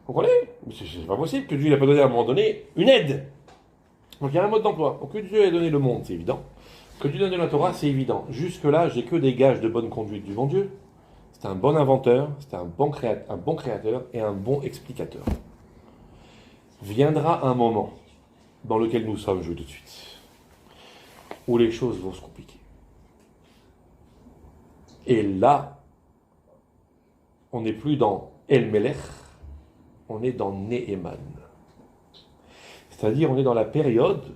S1: vous comprenez ? C'est pas possible que Dieu n'a pas donné à un moment donné une aide. Donc il y a un mode d'emploi. Donc que Dieu ait donné le monde, c'est évident. Que Dieu donne la Torah, c'est évident. Jusque-là, j'ai que des gages de bonne conduite du bon Dieu. C'est un bon inventeur, c'est un bon créateur et un bon explicateur. Viendra un moment dans lequel nous sommes, je veux tout de suite, où les choses vont se compliquer. Et là, on n'est plus dans El Melech, on est dans Neheman. C'est-à-dire, on est dans la période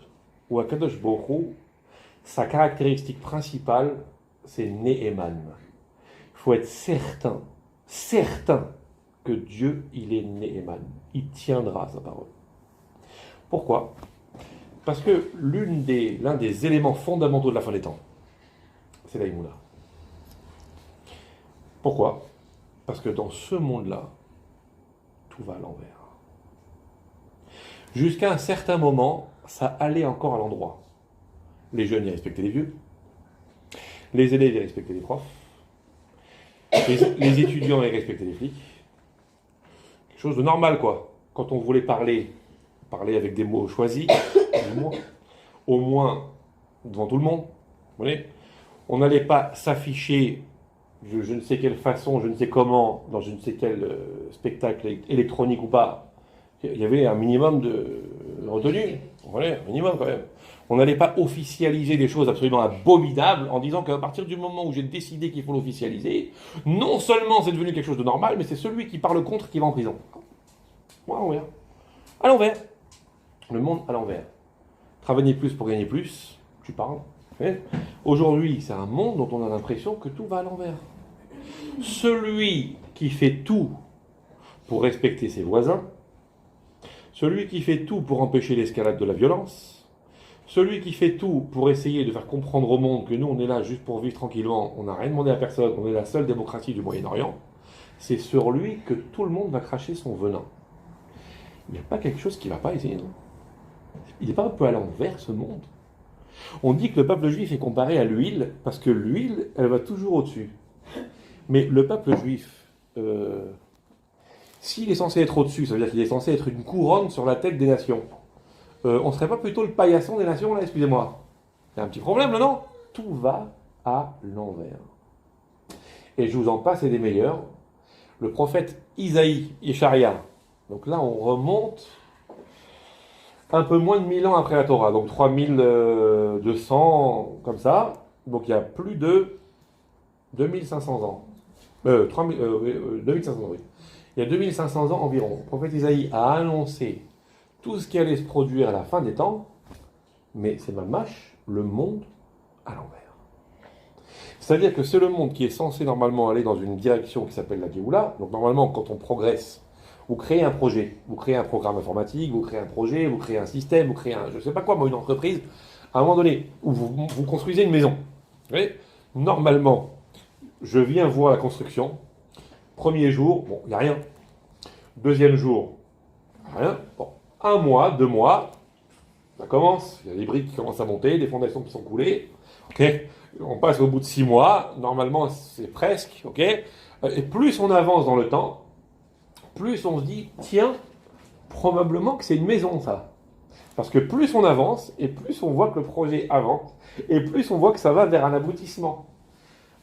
S1: où Akadosh Baruch Hu, sa caractéristique principale, c'est Neheman. Il faut être certain que Dieu, il est Neheman. Il tiendra sa parole. Pourquoi ? Parce que l'un des éléments fondamentaux de la fin des temps, c'est la Emouna. Pourquoi ? Parce que dans ce monde-là, tout va à l'envers. Jusqu'à un certain moment, ça allait encore à l'endroit. Les jeunes y respectaient les vieux. Les élèves y respectaient les profs. Les étudiants y respectaient les flics. Quelque chose de normal, quoi. Quand on voulait parler avec des mots choisis, au moins devant tout le monde. Vous voyez ? On n'allait pas s'afficher de je ne sais quelle façon, je ne sais comment, dans je ne sais quel spectacle électronique ou pas, Il y avait un minimum de retenue. Voilà, un minimum quand même. On n'allait pas officialiser des choses absolument abominables en disant qu'à partir du moment où j'ai décidé qu'il faut l'officialiser, non seulement c'est devenu quelque chose de normal, mais c'est celui qui parle contre qui va en prison. Moi, à l'envers. À l'envers. Le monde à l'envers. Travailler plus pour gagner plus, tu parles. Aujourd'hui, c'est un monde dont on a l'impression que tout va à l'envers. Celui qui fait tout pour respecter ses voisins, celui qui fait tout pour empêcher l'escalade de la violence, celui qui fait tout pour essayer de faire comprendre au monde que nous, on est là juste pour vivre tranquillement, on n'a rien demandé à personne, on est la seule démocratie du Moyen-Orient, c'est sur lui que tout le monde va cracher son venin. Il n'y a pas quelque chose qui ne va pas ici, non? Il n'est pas un peu à l'envers, ce monde? On dit que le peuple juif est comparé à l'huile, parce que l'huile, elle va toujours au-dessus. Mais le peuple juif, s'il est censé être au-dessus, ça veut dire qu'il est censé être une couronne sur la tête des nations. On ne serait pas plutôt le paillasson des nations, là, excusez-moi? Il y a un petit problème, là, non? Tout va à l'envers. Et je vous en passe, et des meilleurs. Le prophète Isaïe, Isharia. Donc là, on remonte un peu moins de 1000 ans après la Torah, donc 3200, comme ça. Donc il y a plus de 2500 ans. 2500 ans, oui. Il y a 2500 ans environ. Le prophète Isaïe a annoncé tout ce qui allait se produire à la fin des temps, mais c'est mamash, le monde à l'envers. C'est-à-dire que c'est le monde qui est censé normalement aller dans une direction qui s'appelle la Géoula. Donc normalement, quand on progresse, vous créez un projet, vous créez un programme informatique, vous créez un projet, vous créez un système, vous créez un, je ne sais pas quoi, moi, une entreprise, à un moment donné, où vous construisez une maison. Vous voyez, normalement, je viens voir la construction. Premier jour, bon, il n'y a rien. Deuxième jour, rien. Bon, 1 mois, 2 mois, ça commence. Il y a des briques qui commencent à monter, des fondations qui sont coulées. Ok, on passe au bout de 6 mois. Normalement, c'est presque. Ok, et plus on avance dans le temps, plus on se dit, tiens, probablement que c'est une maison, ça. Parce que plus on avance, et plus on voit que le projet avance, et plus on voit que ça va vers un aboutissement.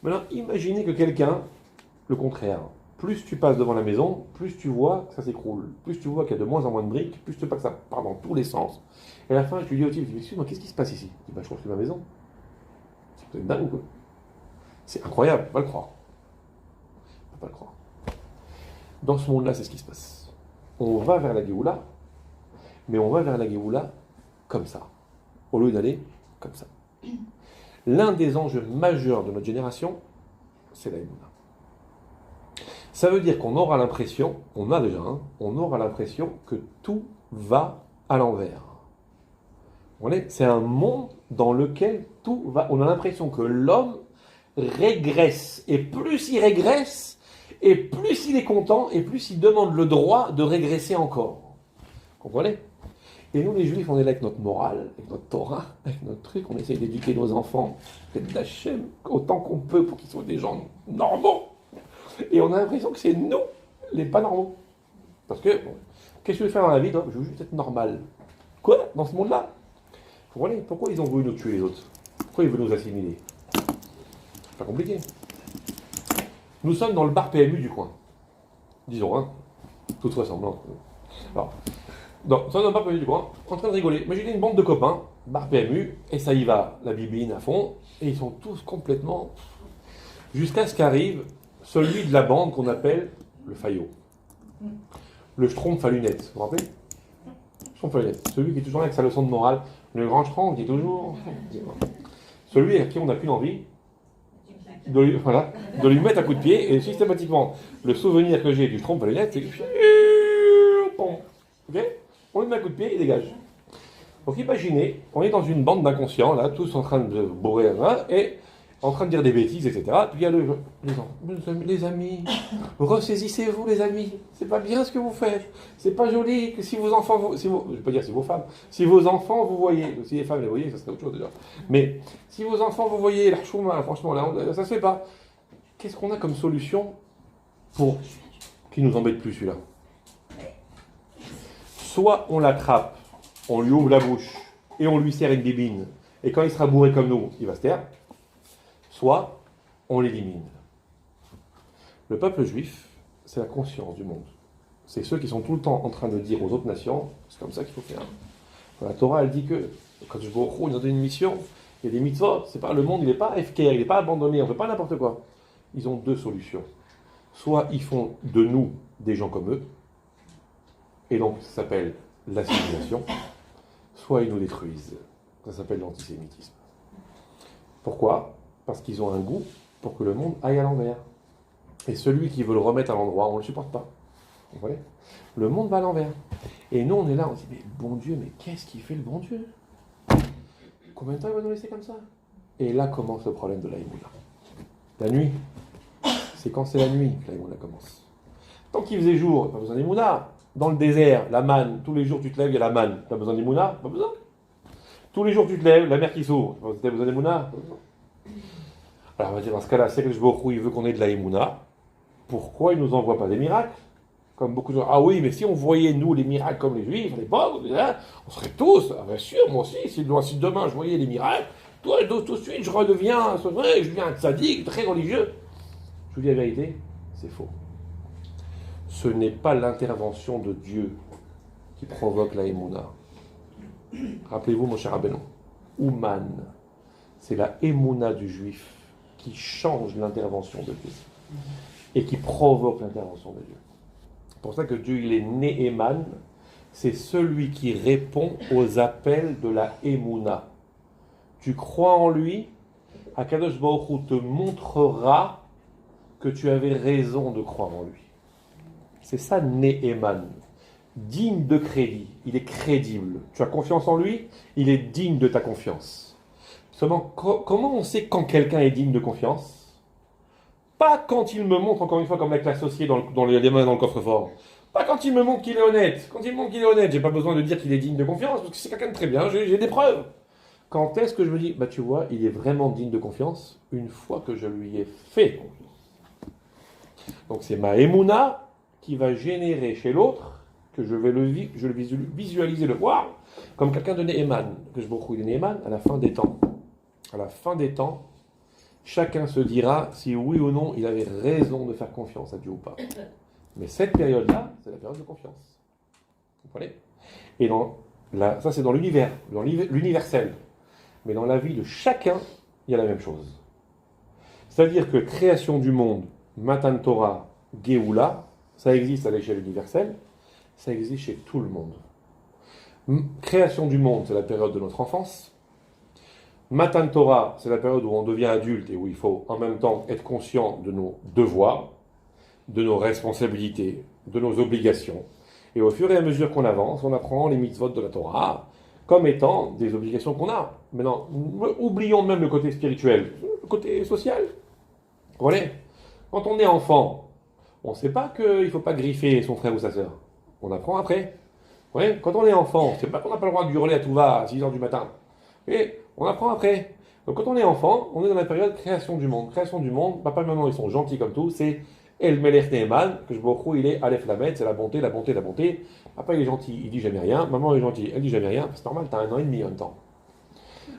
S1: Maintenant, imaginez que quelqu'un, le contraire, plus tu passes devant la maison, plus tu vois que ça s'écroule, plus tu vois qu'il y a de moins en moins de briques, plus tu vois que ça part dans tous les sens. Et à la fin, tu lui dis au type, excuse-moi, qu'est-ce qui se passe ici? Je dis, je construis ma maison. C'est peut-être dingue ou quoi? C'est incroyable, faut pas le croire. Faut pas le croire. Dans ce monde-là, c'est ce qui se passe. On va vers la Géoula, mais on va vers la Géoula comme ça, au lieu d'aller comme ça. L'un des enjeux majeurs de notre génération, c'est la Géoula. Ça veut dire qu'on aura l'impression, on a déjà, on aura l'impression que tout va à l'envers. C'est un monde dans lequel tout va. On a l'impression que l'homme régresse, et plus il régresse, et plus il est content, et plus il demande le droit de régresser encore. Vous comprenez? Et nous, les Juifs, on est là avec notre morale, avec notre Torah, avec notre truc, on essaie d'éduquer nos enfants, d'Hachem, autant qu'on peut pour qu'ils soient des gens normaux. Et on a l'impression que c'est nous, les pas normaux. Parce que, bon, qu'est-ce que je veux faire dans la vie? Je veux juste être normal. Quoi? Dans ce monde-là? Vous comprenez? Pourquoi ils ont voulu nous tuer les autres? Pourquoi ils veulent nous assimiler? C'est pas compliqué. Nous sommes dans le bar PMU du coin. Disons, toute ressemblance. Alors, nous sommes dans le bar PMU du coin, en train de rigoler. Imaginez une bande de copains, bar PMU, et ça y va, la bibine à fond, et ils sont tous complètement... Jusqu'à ce qu'arrive celui de la bande qu'on appelle le faillot. Le schtroumpf à lunettes, vous vous rappelez? Schtroumpf à lunettes. Celui qui est toujours là avec sa leçon de morale. Le grand schtroumpf qui est toujours... Celui à qui on n'a qu'une envie, de lui mettre un coup de pied, et systématiquement, le souvenir que j'ai du schtroumpf à lunettes, c'est... Ok? On lui met un coup de pied, il dégage. Donc imaginez, on est dans une bande d'inconscients, là, tous en train de bourrer, et en train de dire des bêtises, etc. Puis il y a les amis, ressaisissez-vous les amis, c'est pas bien ce que vous faites, c'est pas joli que si vos enfants, je vais pas dire si vos femmes, si vos enfants vous voyez, si les femmes les voyaient, ça serait autre chose déjà, mais si vos enfants vous voyez, la chouma, franchement là, ça se fait pas. Qu'est-ce qu'on a comme solution pour qu'il nous embête plus celui-là? Soit on l'attrape, on lui ouvre la bouche et on lui serre une bibine, et quand il sera bourré comme nous, il va se taire. Soit on l'élimine. Le peuple juif, c'est la conscience du monde. C'est ceux qui sont tout le temps en train de dire aux autres nations, c'est comme ça qu'il faut faire. La Torah, elle dit que quand je vois il nous a donné une mission, il y a des mitzvot, c'est pas, le monde il n'est pas FKR, il n'est pas abandonné, on ne fait pas n'importe quoi. Ils ont deux solutions. Soit ils font de nous des gens comme eux, et donc ça s'appelle l'assimilation, soit ils nous détruisent. Ça s'appelle l'antisémitisme. Pourquoi? Parce qu'ils ont un goût pour que le monde aille à l'envers. Et celui qui veut le remettre à l'endroit, on ne le supporte pas. Vous voyez? Le monde va à l'envers. Et nous, on est là, on se dit, mais bon Dieu, mais qu'est-ce qu'il fait le bon Dieu? Combien de temps il va nous laisser comme ça? Et là commence le problème de la Emouna. La nuit. C'est quand c'est la nuit que la Emouna commence. Tant qu'il faisait jour, pas besoin d'Emouna. Dans le désert, la manne, tous les jours tu te lèves, il y a la manne. T'as besoin d'Emouna? Pas besoin. Tous les jours tu te lèves, la mer qui s'ouvre. T'as besoin d'Emouna? Alors on va dire, dans ce cas-là, c'est que il veut qu'on ait de la Emouna. Pourquoi il ne nous envoie pas des miracles? Comme beaucoup de gens, ah oui, mais si on voyait nous les miracles comme les juifs à l'époque, on serait tous, ah bien sûr, moi aussi, si demain je voyais les miracles, tout de suite je redeviens, c'est vrai, je deviens un tzaddik, très religieux. Je vous dis la vérité, c'est faux. Ce n'est pas l'intervention de Dieu qui provoque la Emouna. Rappelez-vous, mon cher Rabbeinu, Ouman, c'est la Emouna du juif qui change l'intervention de Dieu et qui provoque l'intervention de Dieu. C'est pour ça que Dieu, il est Neheman, c'est celui qui répond aux appels de la Emouna. Tu crois en lui, Akadosh Baruch Hu te montrera que tu avais raison de croire en lui. C'est ça Neheman. Digne de crédit, il est crédible. Tu as confiance en lui, il est digne de ta confiance. Seulement, comment on sait quand quelqu'un est digne de confiance? Pas quand il me montre, encore une fois, comme avec l'associé dans les mains dans le coffre-fort. Pas quand il me montre qu'il est honnête. Quand il me montre qu'il est honnête, j'ai pas besoin de dire qu'il est digne de confiance, parce que c'est quelqu'un de très bien, j'ai des preuves. Quand est-ce que je me dis, bah tu vois, il est vraiment digne de confiance, une fois que je lui ai fait confiance. Donc c'est ma Emouna qui va générer chez l'autre, que je vais le visualiser, le voir, comme quelqu'un de Neheman, que je beaucoup de Neheman, à la fin des temps. À la fin des temps, chacun se dira si oui ou non il avait raison de faire confiance à Dieu ou pas. Mais cette période-là, c'est la période de confiance. Vous comprenez? Et ça c'est dans l'univers, dans l'universel. Mais dans la vie de chacun, il y a la même chose. C'est-à-dire que création du monde, Matan Torah, Géoula, ça existe à l'échelle universelle, ça existe chez tout le monde. Création du monde, c'est la période de notre enfance. Matan Torah, c'est la période où on devient adulte et où il faut en même temps être conscient de nos devoirs, de nos responsabilités, de nos obligations. Et au fur et à mesure qu'on avance, on apprend les mitzvot de la Torah comme étant des obligations qu'on a. Maintenant, oublions même le côté spirituel, le côté social. Vous voyez, quand on est enfant, on ne sait pas qu'il ne faut pas griffer son frère ou sa sœur. On apprend après. Vous voyez, quand on est enfant, on ne sait pas qu'on n'a pas le droit de hurler à tout va à 6h du matin. Et on apprend après. Donc quand on est enfant, on est dans la période création du monde. Création du monde, papa et maman ils sont gentils comme tout, c'est El Melech Neheman, que je me retrouve, il est Aleph Lamed, c'est la bonté, la bonté, la bonté. Papa il est gentil, il dit jamais rien, maman est gentille, elle dit jamais rien, c'est normal, tu as 1 an et demi en même temps.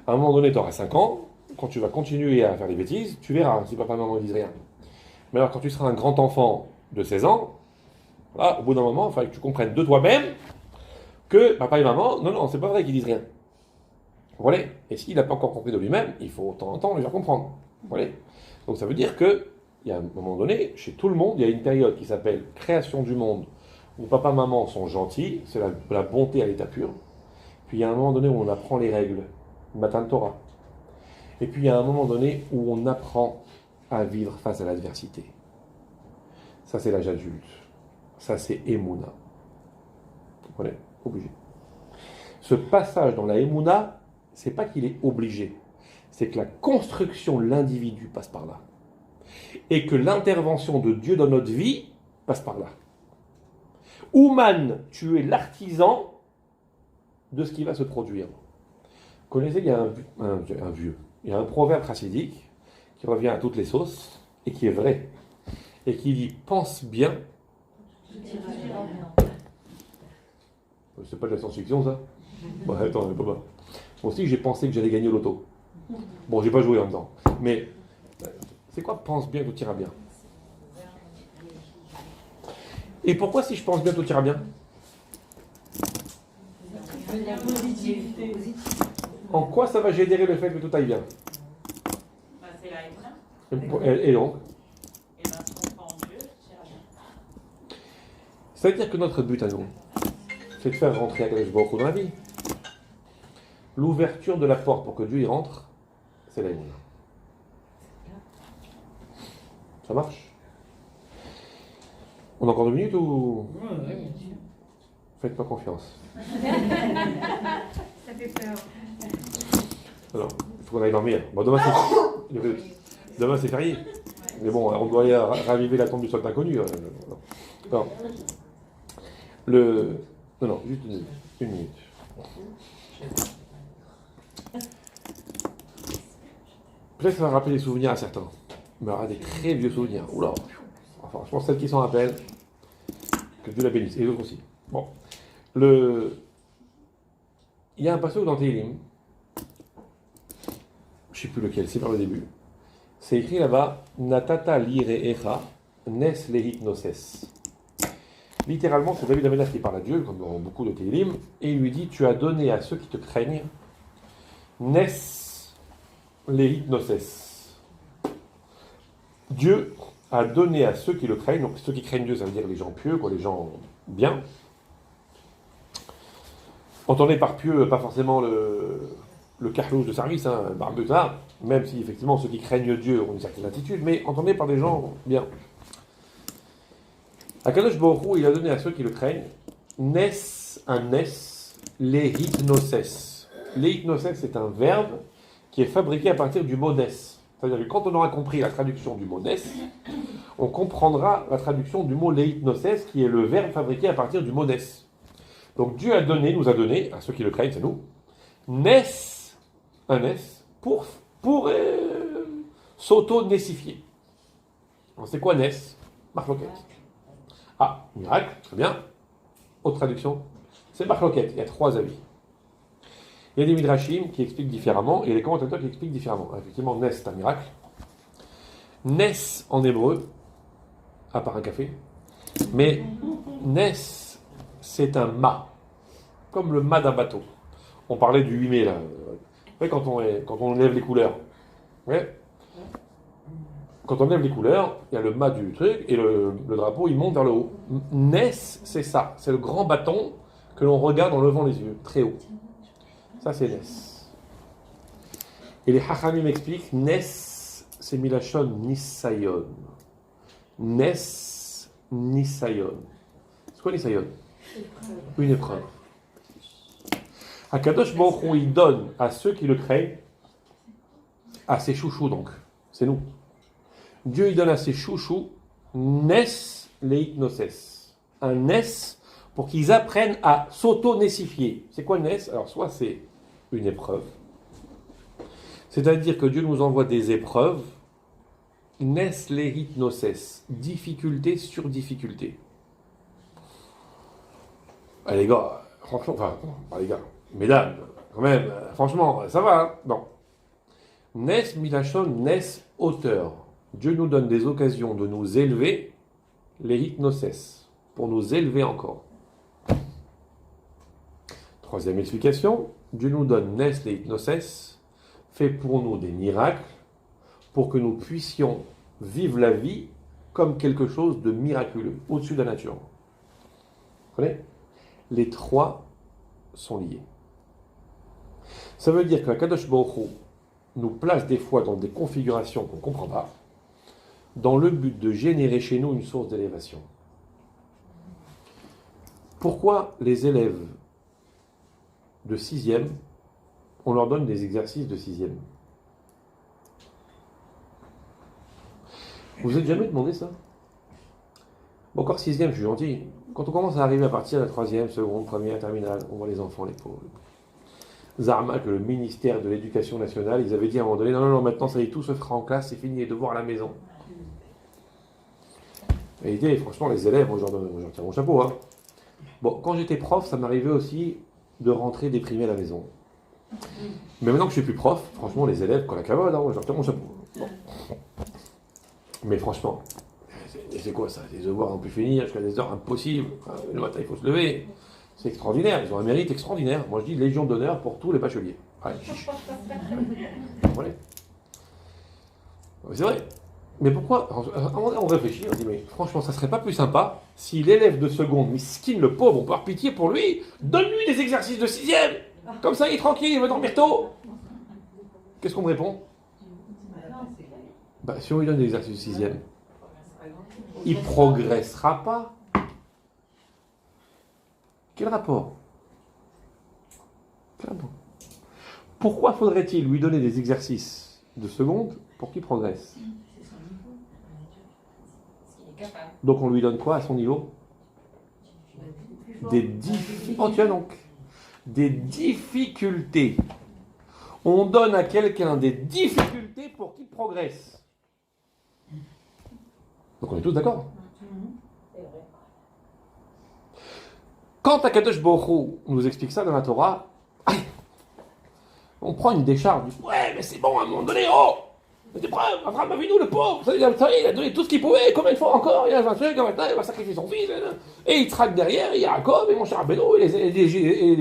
S1: À un moment donné, tu auras 5 ans, quand tu vas continuer à faire des bêtises, tu verras si papa et maman ne disent rien. Mais alors quand tu seras un grand enfant de 16 ans, là, au bout d'un moment, il faut que tu comprennes de toi-même que papa et maman, non, c'est pas vrai qu'ils disent rien. Voilà. Et s'il n'a pas encore compris de lui-même, il faut de temps en temps le faire comprendre. Voilà. Donc ça veut dire que, il y a un moment donné, chez tout le monde, il y a une période qui s'appelle création du monde, où papa et maman sont gentils, c'est la bonté à l'état pur. Puis il y a un moment donné où on apprend les règles, Matan Torah. Et puis il y a un moment donné où on apprend à vivre face à l'adversité. Ça c'est l'âge adulte. Ça c'est Emouna. Vous comprenez? Obligé. Ce passage dans la Emouna, c'est pas qu'il est obligé, c'est que la construction de l'individu passe par là. Et que l'intervention de Dieu dans notre vie passe par là. Ouman, tu es l'artisan de ce qui va se produire. Vous connaissez, il y a il y a un proverbe chassidique qui revient à toutes les sauces et qui est vrai. Et qui dit, pense bien. C'est pas de la science-fiction ça? Bon, attends, pas mal. Moi aussi j'ai pensé que j'allais gagner au loto. Bon, j'ai pas joué en même temps. Mais c'est quoi pense bien, tout ira bien? Et pourquoi si je pense bien, tout ira bien?
S3: La positivité.
S1: En quoi ça va générer le fait que tout aille bien?
S4: Bah, c'est la émouna.
S1: Et donc?
S4: Et ben, si on croit en Dieu, ça ira bien.
S1: C'est-à-dire que notre but à nous, c'est de faire rentrer Akadosh Baruch Hu dans la vie. L'ouverture de la porte pour que Dieu y rentre, c'est la émouna. Ça marche? On a encore 2 minutes ou? Faites-moi confiance.
S5: Ça fait peur.
S1: Alors, il faut qu'on aille dormir. Bon, demain c'est férié. Mais bon, on doit aller raviver la tombe du soldat inconnu. Alors, non, juste une minute. Peut-être que ça va rappeler des souvenirs à certains. Mais il y aura des très vieux souvenirs. Oula. Enfin, je pense que celles qui s'en rappellent, que Dieu la bénisse. Et les autres aussi. Bon. Il y a un passage dans Tehillim, je ne sais plus lequel, c'est vers le début. C'est écrit là-bas, Natata lireecha nes lehipnoses. Littéralement, c'est David Aménas qui parle à Dieu, comme dans beaucoup de Tehillim, et il lui dit, tu as donné à ceux qui te craignent nes lehipnoses. Dieu a donné à ceux qui le craignent, donc ceux qui craignent Dieu, ça veut dire les gens pieux, quoi, les gens bien. Entendez par pieux, pas forcément le carlouche de service, barbutard, même si effectivement ceux qui craignent Dieu ont une certaine attitude, mais entendez par des gens bien. Akadosh Baruch Hu, il a donné à ceux qui le craignent, les hypnoses. Les hypnoses, c'est un verbe qui est fabriqué à partir du mot nes. C'est-à-dire que quand on aura compris la traduction du mot nes, on comprendra la traduction du mot les hypnoses, qui est le verbe fabriqué à partir du mot nes. Donc Dieu nous a donné, à ceux qui le craignent, c'est nous, un nes, pour s'auto-nessifier. C'est quoi nes? Marloquette. Ah, miracle, très bien. Autre traduction, c'est marloquette, il y a 3 avis. Il y a des midrashim qui expliquent différemment, et les commentateurs qui expliquent différemment. Effectivement, nes, c'est un miracle. Nes, en hébreu, à part un café, mais nes, c'est un mât, comme le mât d'un bateau. On parlait du 8 mai, là. Vous savez, quand on lève les couleurs. Ouais. Quand on lève les couleurs, il y a le mât du truc, et le drapeau, il monte vers le haut. Nes, c'est ça. C'est le grand bâton que l'on regarde en levant les yeux, très haut. Ça, c'est Nes. Et les Hachamim m'expliquent, Nes, c'est Milachon Nisayon. Nes, Nisayon. C'est quoi Nisayon? Une épreuve. Akadosh Baruch Hu, il donne à ceux qui le craignent, à ses chouchous donc, c'est nous. Dieu il donne à ses chouchous Nes leipnoses. Un Nes pour qu'ils apprennent à s'auto-nessifier. C'est quoi Nes? Alors soit c'est une épreuve, c'est-à-dire que Dieu nous envoie des épreuves, Nes leipnoses, difficulté sur difficulté. Ah, les gars, franchement, les gars, mesdames, quand même, franchement, ça va, hein? Non. Nes milachon, Nes hauteur. Dieu nous donne des occasions de nous élever, les hypnoses, pour nous élever encore. 3e explication, Dieu nous donne Nes les hypnoses, fait pour nous des miracles, pour que nous puissions vivre la vie comme quelque chose de miraculeux, au-dessus de la nature. Vous comprenez? Les 3 sont liés. Ça veut dire que la Kadosh Baruch Hu nous place des fois dans des configurations qu'on ne comprend pas, dans le but de générer chez nous une source d'élévation. Pourquoi les élèves de 6e, on leur donne des exercices de 6e? Vous vous êtes jamais demandé ça? Bon, encore 6e, je suis gentil. Quand on commence à arriver à partir de la 3e, seconde, première, terminale, on voit les enfants, les pauvres. Zarma, que le ministère de l'Éducation nationale, ils avaient dit à un moment donné, non, maintenant ça y est, tout se fera en classe, c'est fini, les devoirs à la maison. Et franchement, les élèves, moi, je leur tire mon chapeau. Hein. Bon, quand j'étais prof, ça m'arrivait aussi de rentrer déprimé à la maison. Mais maintenant que je suis plus prof, franchement, les élèves, quand la cavode, hein, je leur tire mon chapeau. Bon. Mais franchement, c'est quoi ça? Des devoirs on peut finir jusqu'à des heures impossibles. Le matin, il faut se lever. C'est extraordinaire, ils ont un mérite extraordinaire. Moi, je dis légion d'honneur pour tous les bacheliers. Ouais, chiche. Voilà. C'est vrai. Mais pourquoi? On réfléchit, on dit, mais franchement, ça serait pas plus sympa si l'élève de seconde, miskin, le pauvre, on peut avoir pitié pour lui, donne-lui des exercices de sixième. Comme ça, il est tranquille, il va dormir tôt. Qu'est-ce qu'on me répond? Bah, si on lui donne des exercices de sixième, il progressera pas. Quel rapport? Quel rapport? Pourquoi faudrait-il lui donner des exercices de seconde pour qu'il progresse? Donc on lui donne quoi à son niveau? Des difficultés. Oh tiens donc, des difficultés. On donne à quelqu'un des difficultés pour qu'il progresse. Donc on est tous d'accord. Quand Akadosh Baruch Hu nous explique ça dans la Torah, on prend une décharge. Ouais, mais c'est bon, à un moment donné, oh! C'est preuve, Abraham Avinu, le pauvre, il a donné tout ce qu'il pouvait, combien de fois encore, il a 20 trucs, maintenant il va sacrifier son fils, et il traque derrière, il y a Jacob, et mon cher Abeno, et les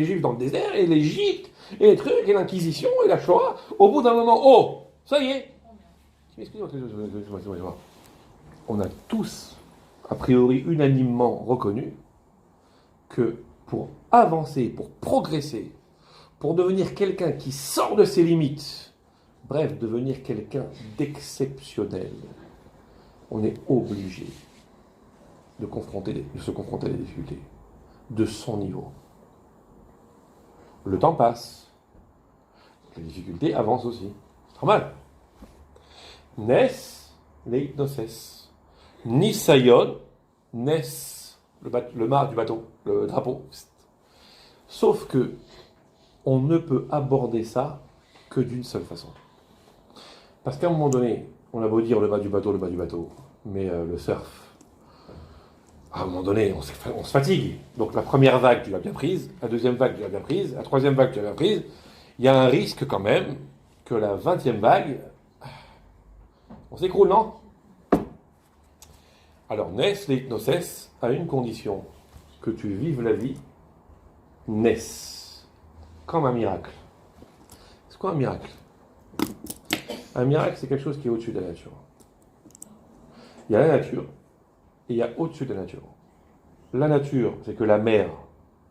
S1: Juifs dans le désert, et l'Égypte, et les trucs, et l'Inquisition, et la Shoah. Au bout d'un moment, oh, ça y est. Excusez-moi. On a tous, a priori unanimement reconnu que pour avancer, pour progresser, pour devenir quelqu'un qui sort de ses limites, bref, devenir quelqu'un d'exceptionnel, on est obligé de se confronter à des difficultés de son niveau. Le temps passe, les difficultés avancent aussi. C'est normal. Nes, leitnoses. Nisayon, nes, le mât du bateau, le drapeau. Sauf que on ne peut aborder ça que d'une seule façon. Parce qu'à un moment donné, on a beau dire le bas du bateau, mais le surf, à un moment donné, on se fatigue. Donc la première vague, tu l'as bien prise, la deuxième vague, tu l'as bien prise, la troisième vague, tu l'as bien prise. Il y a un risque quand même que la 20e vague, on s'écroule, non? Alors, Nes leitnoses a une condition, que tu vives la vie, Nes, comme un miracle. C'est quoi un miracle? Un miracle, c'est quelque chose qui est au-dessus de la nature. Il y a la nature, et il y a au-dessus de la nature. La nature, c'est que la mer,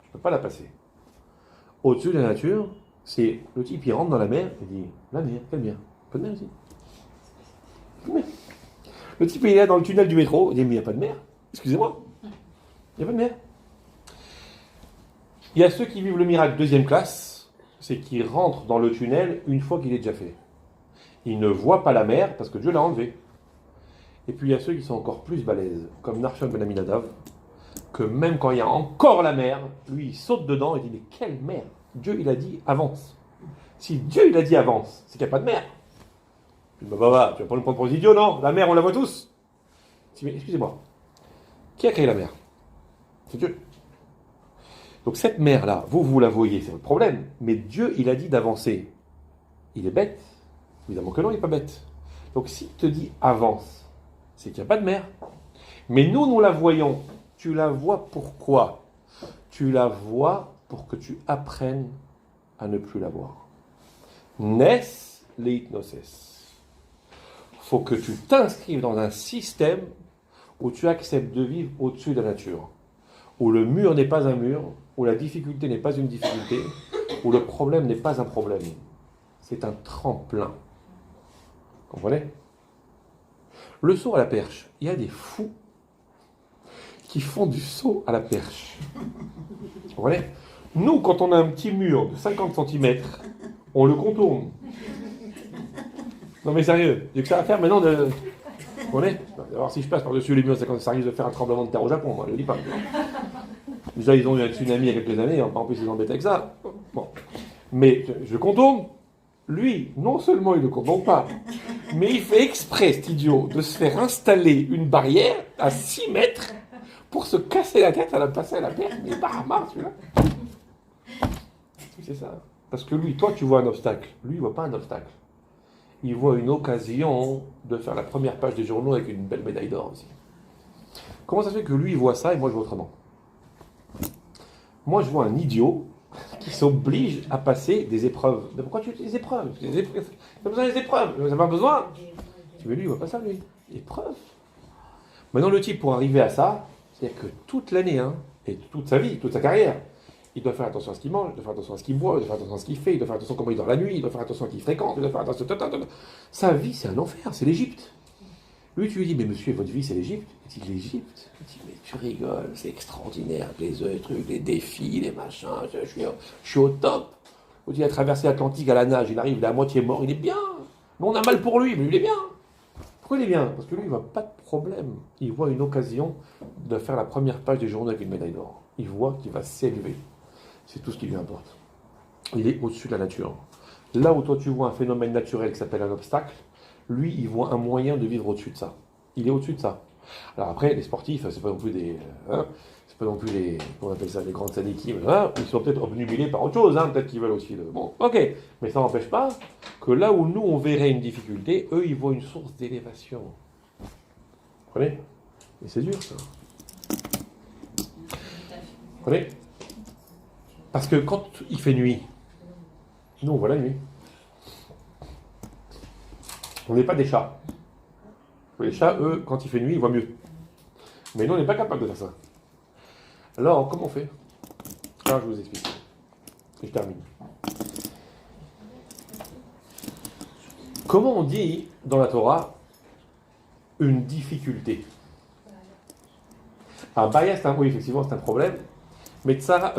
S1: tu ne peux pas la passer. Au-dessus de la nature, c'est le type, il rentre dans la mer et dit, la mer, quelle mer? Pas de mer ici. Le type, il est là dans le tunnel du métro, il dit, mais il n'y a pas de mer. Excusez-moi, il n'y a pas de mer. Il y a ceux qui vivent le miracle deuxième classe, c'est qu'ils rentrent dans le tunnel une fois qu'il est déjà fait. Ils ne voient pas la mer parce que Dieu l'a enlevé. Et puis il y a ceux qui sont encore plus balèzes, comme Nachshon ben Aminadav, que même quand il y a encore la mer, lui il saute dedans et dit, mais quelle mer? Dieu il a dit avance. Si Dieu il a dit avance, c'est qu'il n'y a pas de mer. Tu vas pas nous prendre pour des idiots, non? La mer on la voit tous. Mais excusez-moi, qui a créé la mer? C'est Dieu. Donc cette mer-là, vous la voyez, c'est le problème. Mais Dieu, il a dit d'avancer. Il est bête? Évidemment que non, il n'est pas bête. Donc s'il te dit avance, c'est qu'il n'y a pas de mer. Mais nous la voyons. Tu la vois pourquoi? Tu la vois pour que tu apprennes à ne plus la voir. Nes leitnoses. Faut que tu t'inscrives dans un système où tu acceptes de vivre au-dessus de la nature. Où le mur n'est pas un mur, où la difficulté n'est pas une difficulté, où le problème n'est pas un problème. C'est un tremplin. Vous comprenez? Le saut à la perche, il y a des fous qui font du saut à la perche. Vous comprenez? Nous, quand on a un petit mur de 50 cm, on le contourne. Non mais sérieux, j'ai que ça à faire maintenant de... Vous comprenez? Alors si je passe par-dessus les murs, c'est quand ça risque de faire un tremblement de terre au Japon, moi je le dis pas. Déjà ils ont eu un tsunami il y a quelques années, en plus ils embêtent avec ça. Bon. Mais je contourne, lui, non seulement il ne contourne pas, mais il fait exprès, cet idiot, de se faire installer une barrière à 6 mètres pour se casser la tête à la passer à la perche. Mais bah, celui-là. C'est ça. Parce que lui, toi tu vois un obstacle, lui il voit pas un obstacle. Il voit une occasion de faire la première page des journaux avec une belle médaille d'or aussi. Comment ça se fait que lui, il voit ça et moi, je vois autrement? Moi, je vois un idiot qui s'oblige à passer des épreuves. Mais pourquoi tu fais des épreuves? Tu as besoin des épreuves, tu n'as pas besoin. Mais lui, il ne voit pas ça, lui. Épreuve. Maintenant, le type, pour arriver à ça, c'est-à-dire que toute l'année, hein, et toute sa vie, toute sa carrière, il doit faire attention à ce qu'il mange, il doit faire attention à ce qu'il boit, il doit faire attention à ce qu'il fait, il doit faire attention à comment il dort la nuit, il doit faire attention à qui il fréquente, il doit faire attention... Sa vie, c'est un enfer, c'est l'Égypte. Lui, tu lui dis, mais monsieur, votre vie, c'est l'Égypte. Il dit, l'Égypte? Il dit, mais tu rigoles, c'est extraordinaire, les trucs, les défis, les machins, je suis au top. Il a traversé l'Atlantique à la nage, il arrive, il est à moitié mort, il est bien. Mais on a mal pour lui, mais il est bien. Pourquoi il est bien? Parce que lui, il ne voit pas de problème. Il voit une occasion de faire la première page des journaux avec une médaille d'or. Il voit qu'il va s'élever. C'est tout ce qui lui importe. Il est au-dessus de la nature. Là où toi, tu vois un phénomène naturel qui s'appelle un obstacle, lui, il voit un moyen de vivre au-dessus de ça. Il est au-dessus de ça. Alors après, les sportifs, c'est pas non plus des... c'est pas non plus les... On appelle ça les grandes sadikim. Ils sont peut-être obnubilés par autre chose. Peut-être qu'ils veulent aussi... Bon, ok. Mais ça n'empêche pas que là où nous, on verrait une difficulté, eux, ils voient une source d'élévation. Vous comprenez? Et c'est dur, ça. Vous comprenez? Parce que quand il fait nuit, nous, on voit la nuit. On n'est pas des chats. Les chats, eux, quand il fait nuit, ils voient mieux. Mais nous, on n'est pas capable de faire ça. Alors, comment on fait? Alors, je vous explique. Et je termine. Comment on dit dans la Torah une difficulté? Ah, Baya, oui, effectivement, c'est un problème. Mais Tsara,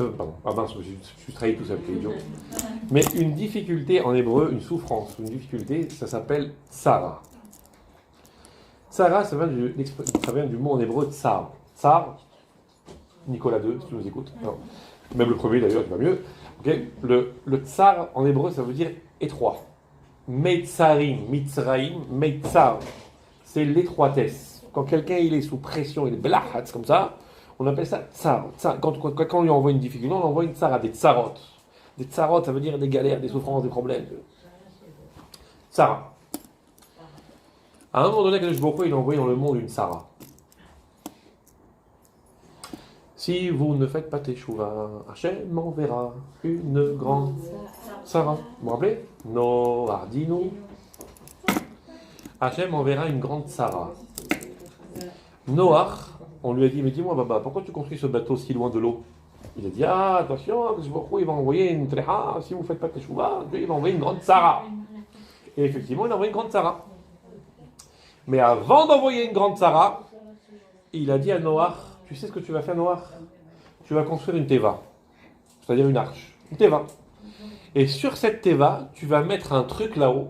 S1: pardon, je suis trahi tout seul, quel idiot. Mais une difficulté en hébreu, une souffrance, une difficulté, ça s'appelle Tsara. Tsara, ça vient du mot en hébreu tsar. Tsar, Nicolas II, si tu nous écoutes. Non. Même le premier d'ailleurs, c'est pas mieux. Okay. Le tsar en hébreu, ça veut dire étroit. Meitzarim, Mitzraim, Meitzar. C'est l'étroitesse. Quand quelqu'un il est sous pression, il est blahat, comme ça, on appelle ça tsar. Quand on lui envoie une difficulté, on envoie une tsara, des tsarot. Des tsarot, ça veut dire des galères, des souffrances, des problèmes. Tsara. À un moment donné, Kadosh Baruch Hu, il a envoyé dans le monde une tsara. Si vous ne faites pas teshuva, Hachem m'enverra une grande tsara. Vous vous rappelez? Noah, dis-nous. Hachem enverra une grande tsara. Noah, on lui a dit, mais dis-moi, Baba, pourquoi tu construis ce bateau si loin de l'eau? Il a dit, ah, attention, Kadosh Baruch Hu, il va envoyer une tréha, si vous ne faites pas teshuva, il va envoyer une grande tsara. Et effectivement, il a envoyé une grande tsara. Mais avant d'envoyer une grande tsara, il a dit à Noah, tu sais ce que tu vas faire, Noah? Tu vas construire une teva, c'est-à-dire une arche, une teva. Et sur cette teva, tu vas mettre un truc là-haut.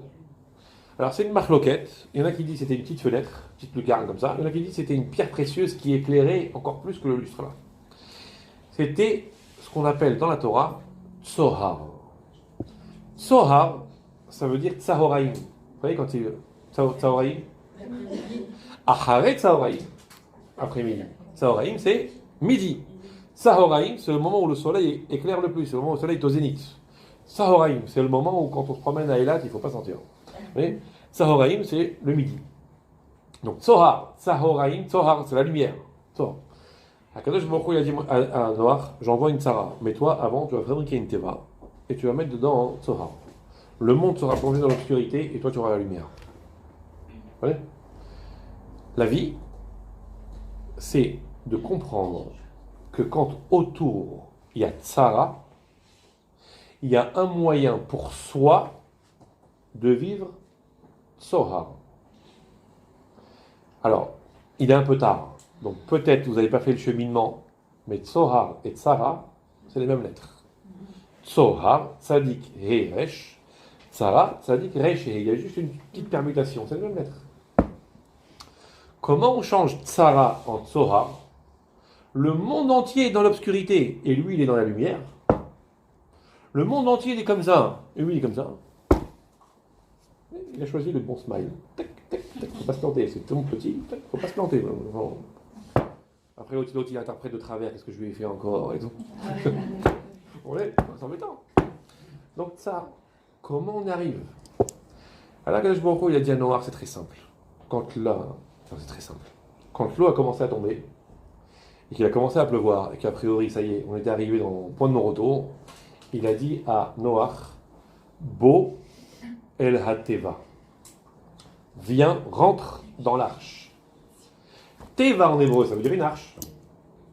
S1: Alors c'est une marloquette, il y en a qui disent que c'était une petite fenêtre, une petite lucarne comme ça, il y en a qui disent que c'était une pierre précieuse qui éclairait encore plus que le lustre là. C'était ce qu'on appelle dans la Torah Tsohar. Tsohar, ça veut dire Tsahoraim. Vous voyez quand il... Tsahoraim? Acharet Tsahoraim. Après-midi. Tsahoraim, c'est midi. Sahoraim, c'est le moment où le soleil éclaire le plus, c'est le moment où le soleil est au zénith. Sahoraim, c'est le moment où quand on se promène à Eilat, il ne faut pas sentir. Mais Sahoraim, c'est le midi. Donc Tsohar, Sahoraim, Tsohar, c'est la lumière. Tsohar. Akadosh Baruch Hu, il a dit à Noach, j'envoie une tsara, mais toi, avant, tu vas fabriquer une teva, et tu vas mettre dedans Tsohar. Le monde sera plongé dans l'obscurité, et toi, tu auras la lumière. Vous voyez? La vie, c'est de comprendre que quand autour il y a tsara, il y a un moyen pour soi de vivre tsohar. Alors, il est un peu tard, donc peut-être vous n'avez pas fait le cheminement, mais tsohar et tsara, c'est les mêmes lettres. Tsohar, tzadik, he, resh, tsara, tzadik, resh, he. Il y a juste une petite permutation, c'est les mêmes lettres. Comment on change tsara en tsohar? Le monde entier est dans l'obscurité, et lui, il est dans la lumière. Le monde entier, il est comme ça, et lui, il est comme ça. Il a choisi le bon smile. Tac, tac, tac. Faut pas se planter, c'est tout petit. Tac, faut pas se planter. Après, l'autre, il interprète de travers, qu'est-ce que je lui ai fait encore, et tout. Ouais, c'est embêtant. Donc ça, comment on y arrive? Alors, Kadosh Baruch Hu, il a dit à Noach, c'est très simple. Quand là, c'est très simple. quand l'eau a commencé à tomber, et qu'il a commencé à pleuvoir, et qu'a priori, ça y est, on était arrivé dans le point de non-retour, il a dit à Noach, Bo el hateva. Viens, rentre dans l'arche. Teva en hébreu, ça veut dire une arche.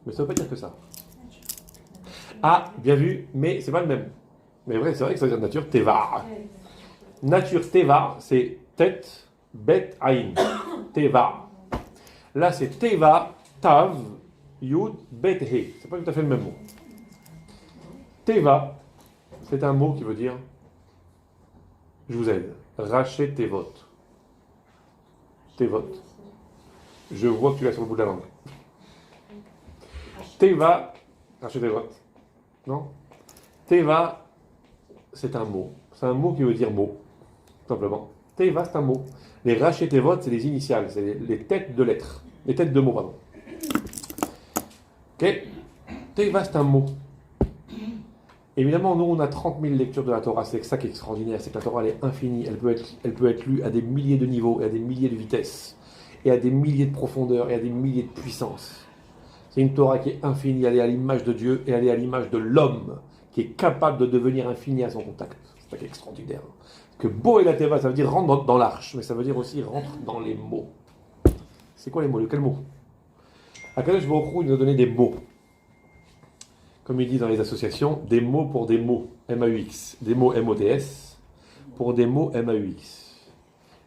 S1: Mais ça ne veut pas dire que ça. Ah, bien vu, mais c'est pas le même. Mais vrai, c'est vrai que ça veut dire nature Teva. Nature Teva, c'est tête, bet, aïn. Teva. Là, c'est Teva, tav, yud, bet, he. C'est pas tout à fait le même mot. Teva, c'est un mot qui veut dire je vous aide. Rachet Tevot. Tevot. Je vois que tu l'as sur le bout de la langue. Teva, rachet Tevot. Non? Teva, c'est un mot. C'est un mot qui veut dire mot. Simplement. Teva, c'est un mot. Les rachet Tevot, c'est les initiales. C'est les têtes de lettres. Les têtes de mots, pardon. Ok? Teva, c'est un mot. Évidemment, nous, on a 30 000 lectures de la Torah. C'est ça qui est extraordinaire. C'est que la Torah, elle est infinie. Elle peut être lue à des milliers de niveaux, et à des milliers de vitesses, et à des milliers de profondeurs, et à des milliers de puissances. C'est une Torah qui est infinie. Elle est à l'image de Dieu, et elle est à l'image de l'homme, qui est capable de devenir infini à son contact. C'est ça qui est extraordinaire. Que Bo et la Teva, ça veut dire rentre dans l'arche, mais ça veut dire aussi rentre dans les mots. C'est quoi les mots? Quels mots? Akadosh Baruch Hu nous a donné des mots. Comme il dit dans les associations, des mots pour des mots, M-A-U-X, des mots M-O-T-S, pour des mots M-A-U-X.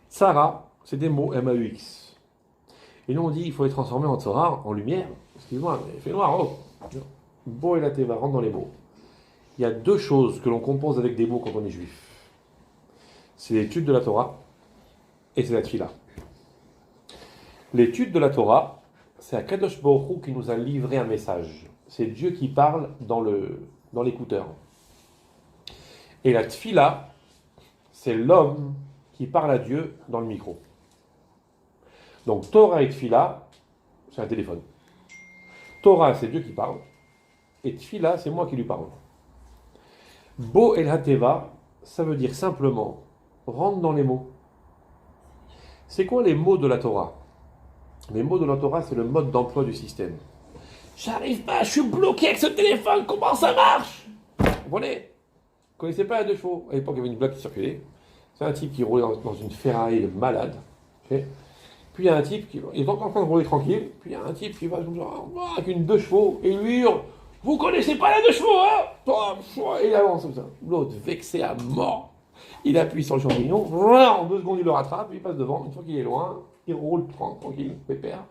S1: Tzara, c'est des mots M-A-U-X. Et nous on dit, il faut les transformer en Tzara, en lumière. Excuse-moi, mais il fait noir, oh. Bo et la Teva, rentre dans les mots. Il y a deux choses que l'on compose avec des mots quand on est juif. C'est l'étude de la Torah et c'est la Tfila. L'étude de la Torah, c'est Akadosh Baruch Hu qui nous a livré un message. C'est Dieu qui parle dans l'écouteur. Et la tfila, c'est l'homme qui parle à Dieu dans le micro. Donc Torah et tfila, c'est un téléphone. Torah, c'est Dieu qui parle. Et tfila, c'est moi qui lui parle. Bo el hateva, ça veut dire simplement, rentre dans les mots. C'est quoi les mots de la Torah? Les mots de la Torah, c'est le mode d'emploi du système. J'arrive pas, je suis bloqué avec ce téléphone, comment ça marche? Vous comprenez? Vous connaissez pas la deux chevaux? À l'époque, il y avait une blague qui circulait. C'est un type qui roulait dans une Ferrari de malade. Okay. Puis il y a un type qui est en train de rouler tranquille. Puis il y a un type qui va avec une deux chevaux et il lui hurle, vous connaissez pas la deux chevaux, hein? Et il avance comme ça. L'autre, vexé à mort, il appuie sur le champignon. En 2 secondes, il le rattrape, il passe devant. Une fois qu'il est loin, il roule tranquille, pépère.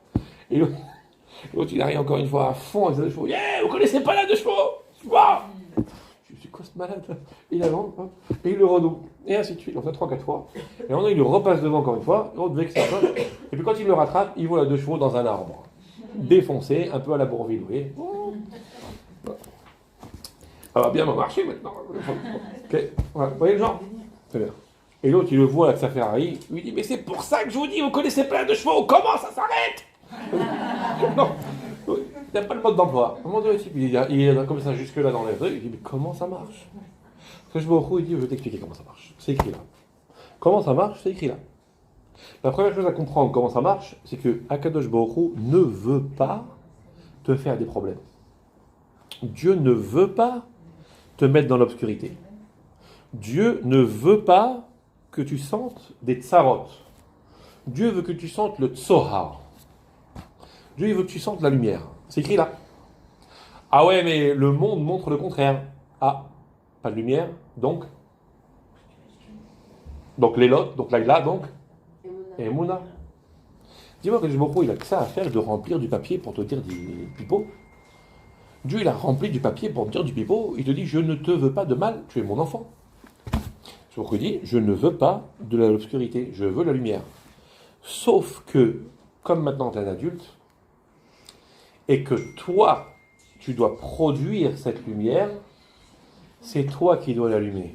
S1: Et l'autre, il arrive encore une fois à fond avec sa deux chevaux. Yeah, vous connaissez pas la deux chevaux? Je suis quoi ce malade? Il avance, et il le redouble. Et ainsi de suite. On fait 3-4 fois. Et maintenant, il le repasse devant encore une fois. L'autre vexé un peu. Et puis quand il le rattrape, il voit la deux chevaux dans un arbre. Défoncé, un peu à la Bourville, vous voyez. Ça va bien marcher maintenant. Ok, voilà. Vous voyez le genre? Très bien. Et l'autre, il le voit avec sa Ferrari. Il lui dit, mais c'est pour ça que je vous dis, vous connaissez pas la deux chevaux. Comment ça s'arrête? Non, il n'y a pas le mode d'emploi. À un moment donné, il est comme ça jusque-là dans les rues. Il dit, mais comment ça marche? Parce que je vois il dit, je vais t'expliquer comment ça marche. C'est écrit là. Comment ça marche? C'est écrit là. La première chose à comprendre comment ça marche, c'est que Akadosh Baruch Hu ne veut pas te faire des problèmes. Dieu ne veut pas te mettre dans l'obscurité. Dieu ne veut pas que tu sentes des tsarot. Dieu veut que tu sentes le tsohar. Dieu il veut que tu sentes la lumière. C'est écrit là. Ah ouais, mais le monde montre le contraire. Ah, pas de lumière, donc l'élot, donc l'agla, donc Emouna. Dis-moi que il a que ça à faire de remplir du papier pour te dire du pipeau. Dieu il a rempli du papier pour te dire du pipeau. Il te dit, je ne te veux pas de mal, tu es mon enfant. C'est qu'il dit, je ne veux pas de l'obscurité, je veux la lumière. Sauf que, comme maintenant tu es un adulte, et que toi, tu dois produire cette lumière, c'est toi qui dois l'allumer.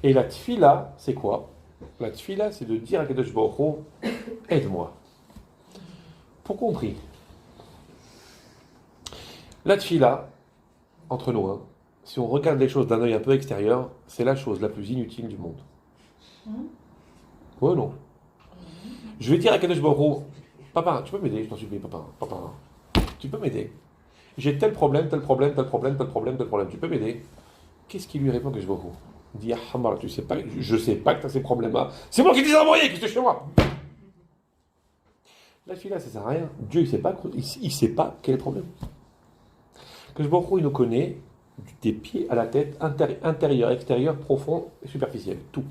S1: Et la tfila, c'est quoi? La tfila, c'est de dire à Kadosh Baruch Hu, aide-moi. Pour compris. La tfila, entre nous, hein, si on regarde les choses d'un œil un peu extérieur, c'est la chose la plus inutile du monde. Ouais, non. Je vais dire à Kadosh Baruch Hu, Papa, tu peux m'aider, je t'en supplie, papa. Papa, tu peux m'aider. J'ai tel problème, tel problème, tel problème, tel problème, tel problème. Tu peux m'aider? Qu'est-ce qu'il lui répond que je beaucoup? Il dit, ah, Hamar, tu sais pas, je sais pas que tu as ces problèmes-là. C'est moi qui t'ai envoyé, qui es chez moi. La fille là, ça sert à rien. Dieu, il sait pas quel est le problème. Que je beaucoup, il nous connaît des pieds à la tête, intérieur, extérieur, profond et superficiel. Tout.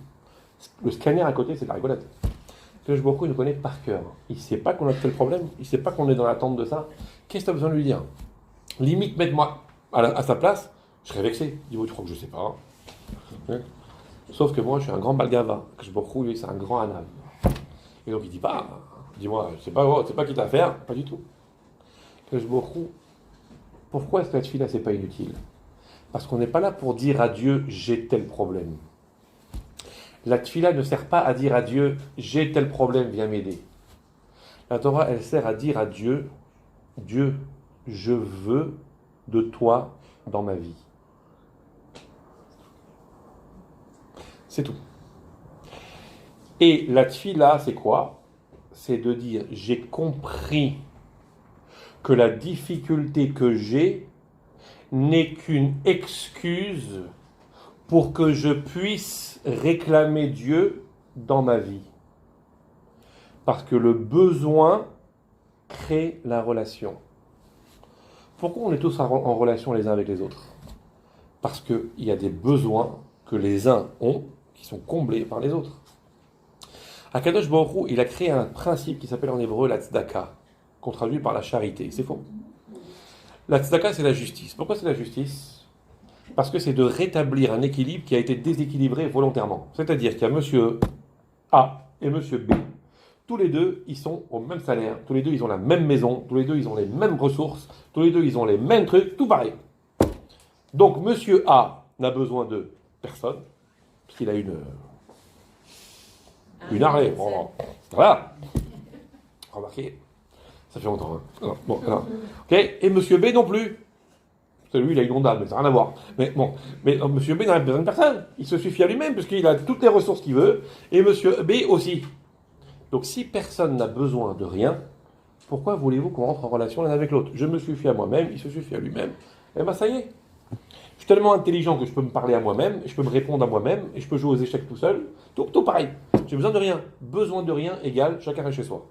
S1: Le scanner à côté, c'est de la rigolade. Que je beaucoup, il nous connaît par cœur. Il ne sait pas qu'on a tel problème. Il ne sait pas qu'on est dans l'attente de ça. Qu'est-ce que tu as besoin de lui dire? Limite, mette-moi à sa place, je serais vexé. Il dit, oui, tu crois que je ne sais pas. Hein? Sauf que moi, je suis un grand balgava. Que je beaucoup, lui, c'est un grand anav. Et donc, il dit pas, dis-moi, c'est pas qui t'a à faire. Pas du tout. Que je beaucoup, pourquoi est-ce que la tefila, c'est pas inutile? Parce qu'on n'est pas là pour dire à Dieu, j'ai tel problème. La tefila ne sert pas à dire à Dieu, j'ai tel problème, viens m'aider. La Torah, elle sert à dire à Dieu, Dieu, je veux de toi dans ma vie. C'est tout. Et la tefila, c'est quoi? C'est de dire, j'ai compris que la difficulté que j'ai n'est qu'une excuse pour que je puisse réclamer Dieu dans ma vie. Parce que le besoin crée la relation. Pourquoi on est tous en relation les uns avec les autres? Parce qu'il y a des besoins que les uns ont qui sont comblés par les autres. Akadosh Baruch Hu, il a créé un principe qui s'appelle en hébreu la tzedaka, qu'on traduit par la charité. C'est faux. La tzedaka, c'est la justice. Pourquoi c'est la justice? Parce que c'est de rétablir un équilibre qui a été déséquilibré volontairement. C'est-à-dire qu'il y a monsieur A et monsieur B. Tous les deux, ils sont au même salaire. Tous les deux, ils ont la même maison. Tous les deux, ils ont les mêmes ressources. Tous les deux, ils ont les mêmes trucs. Tout pareil. Donc, monsieur A n'a besoin de personne, parce qu'il a une Harley. Bon, voilà. Remarquez, ça fait longtemps. Hein. Alors, bon, alors. Okay. Et monsieur B non plus. Lui, il a une Honda, mais ça n'a rien à voir. Mais bon, monsieur B n'a besoin de personne. Il se suffit à lui-même, puisqu'il a toutes les ressources qu'il veut. Et monsieur B aussi. Donc, si personne n'a besoin de rien, pourquoi voulez-vous qu'on entre en relation l'un avec l'autre? Je me suffis à moi-même, il se suffit à lui-même. Eh bien, ça y est. Je suis tellement intelligent que je peux me parler à moi-même, je peux me répondre à moi-même, et je peux jouer aux échecs tout seul. Tout pareil. J'ai besoin de rien. Besoin de rien égale chacun reste chez soi.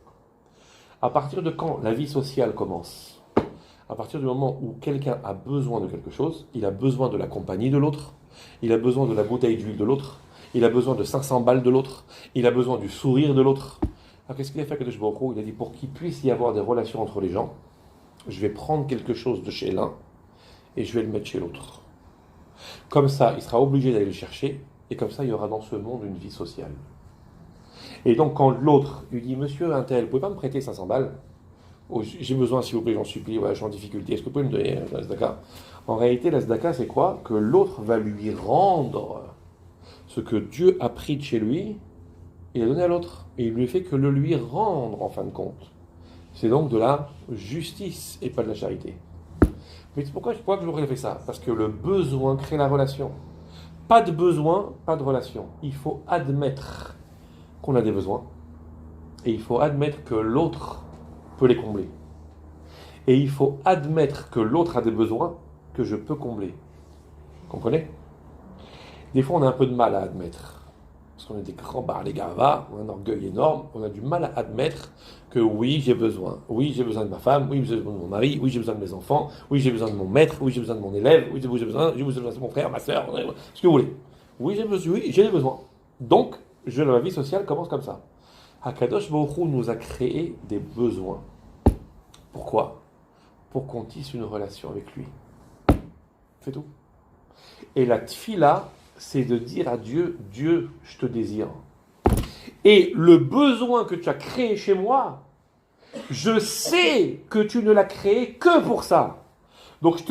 S1: À partir de quand la vie sociale commence? À partir du moment où quelqu'un a besoin de quelque chose, il a besoin de la compagnie de l'autre, il a besoin de la bouteille d'huile de l'autre, il a besoin de 500 balles de l'autre, il a besoin du sourire de l'autre. Alors qu'est-ce qu'il a fait Kadosh Baruch Hu? Il a dit, pour qu'il puisse y avoir des relations entre les gens, je vais prendre quelque chose de chez l'un et je vais le mettre chez l'autre. Comme ça, il sera obligé d'aller le chercher, et comme ça, il y aura dans ce monde une vie sociale. Et donc, quand l'autre lui dit, monsieur Intel, vous pouvez pas me prêter 500 balles? Oh, j'ai besoin, s'il vous plaît, j'en supplie, voilà, je suis en difficulté, est-ce que vous pouvez me donner la tzedaka? En réalité, la tzedaka, c'est quoi? Que l'autre va lui rendre ce que Dieu a pris de chez lui, il a donné à l'autre. Et il lui fait que le lui rendre, en fin de compte. C'est donc de la justice et pas de la charité. Mais pourquoi je crois que j'aurais fait ça? Parce que le besoin crée la relation. Pas de besoin, pas de relation. Il faut admettre qu'on a des besoins. Et il faut admettre que l'autre peut les combler. Et il faut admettre que l'autre a des besoins que je peux combler. Vous comprenez? Des fois, on a un peu de mal à admettre. Parce qu'on est des grands les gavas, on a un orgueil énorme, on a du mal à admettre que oui, j'ai besoin. Oui, j'ai besoin de ma femme, oui, j'ai besoin de mon mari, oui, j'ai besoin de mes enfants, oui, j'ai besoin de mon maître, oui, j'ai besoin de mon élève, oui, j'ai besoin de mon frère, ma soeur, ce que vous voulez. Oui, j'ai des besoins. Donc, la vie sociale commence comme ça. Akadosh Baruch Hu nous a créé des besoins. Pourquoi? Pour qu'on tisse une relation avec lui. C'est tout. Et la tfila, c'est de dire à Dieu, Dieu, je te désire. Et le besoin que tu as créé chez moi, je sais que tu ne l'as créé que pour ça. Donc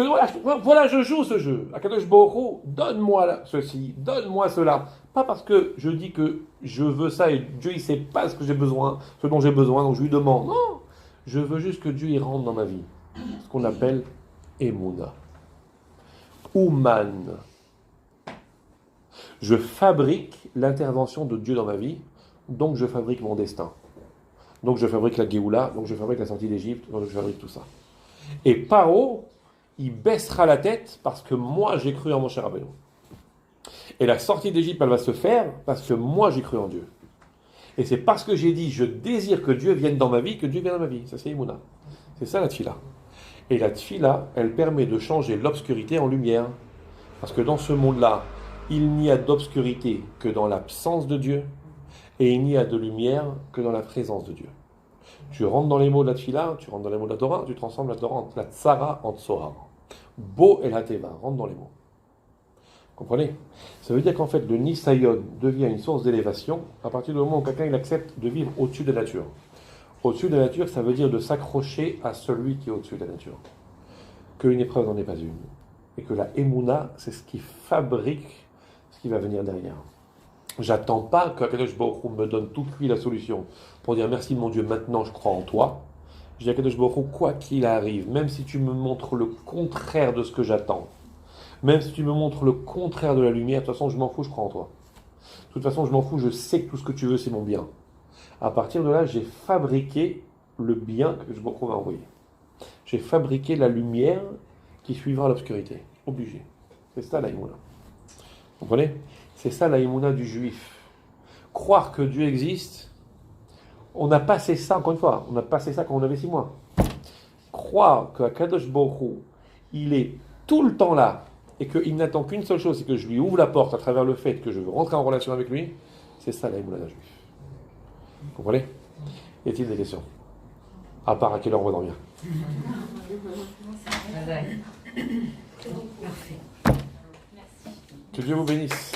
S1: voilà, je joue ce jeu. Akadosh Baruch Hu, donne-moi ceci, donne-moi cela. Pas parce que je dis que je veux ça et Dieu il sait pas ce que j'ai besoin, ce dont j'ai besoin, donc je lui demande. Non, je veux juste que Dieu y rentre dans ma vie. Ce qu'on appelle Emouna. Ouman. Je fabrique l'intervention de Dieu dans ma vie, donc je fabrique mon destin. donc je fabrique la Géoula, donc je fabrique la sortie d'Égypte, donc je fabrique tout ça. Et Paro, il baissera la tête parce que moi j'ai cru en mon cher Rabbeinu. Et la sortie d'Égypte, elle va se faire parce que moi j'ai cru en Dieu. Et c'est parce que j'ai dit, je désire que Dieu vienne dans ma vie, que Dieu vienne dans ma vie. Ça c'est Emouna. C'est ça la tfila. Et la tfila, elle permet de changer l'obscurité en lumière. Parce que dans ce monde-là, il n'y a d'obscurité que dans l'absence de Dieu, et il n'y a de lumière que dans la présence de Dieu. Tu rentres dans les mots de la tfila, tu rentres dans les mots de la Torah, tu transformes la Torah, la tsara en tsohar. Bo et la teva, rentre dans les mots. Comprenez? Ça veut dire qu'en fait, le Nisayon devient une source d'élévation à partir du moment où quelqu'un il accepte de vivre au-dessus de la nature. Au-dessus de la nature, ça veut dire de s'accrocher à celui qui est au-dessus de la nature. Qu'une épreuve n'en est pas une. Et que la Emouna, c'est ce qui fabrique ce qui va venir derrière. J'attends pas qu'Akadosh Baruch Hu me donne tout cuit la solution pour dire merci mon Dieu, maintenant je crois en toi. Je dis à Akadosh Baruch Hu, quoi qu'il arrive, même si tu me montres le contraire de ce que j'attends, même si tu me montres le contraire de la lumière, de toute façon je m'en fous, je crois en toi. De toute façon je m'en fous, je sais que tout ce que tu veux c'est mon bien. À partir de là, j'ai fabriqué le bien que Akadosh Baruch Hu m'a envoyé. J'ai fabriqué la lumière qui suivra l'obscurité. Obligé. C'est ça la Emouna. Vous comprenez? C'est ça la Emouna du juif. Croire que Dieu existe, on a passé ça, encore une fois, on a passé ça quand on avait 6 mois. Croire qu'Akadosh Baruch Hu, il est tout le temps là, et qu'il n'attend qu'une seule chose, c'est que je lui ouvre la porte à travers le fait que je veux rentrer en relation avec lui, c'est ça la Emouna d'un juif. Vous comprenez? Y a-t-il des questions? À part à quelle heure on va dormir?
S2: Parfait.
S1: Que Dieu vous bénisse.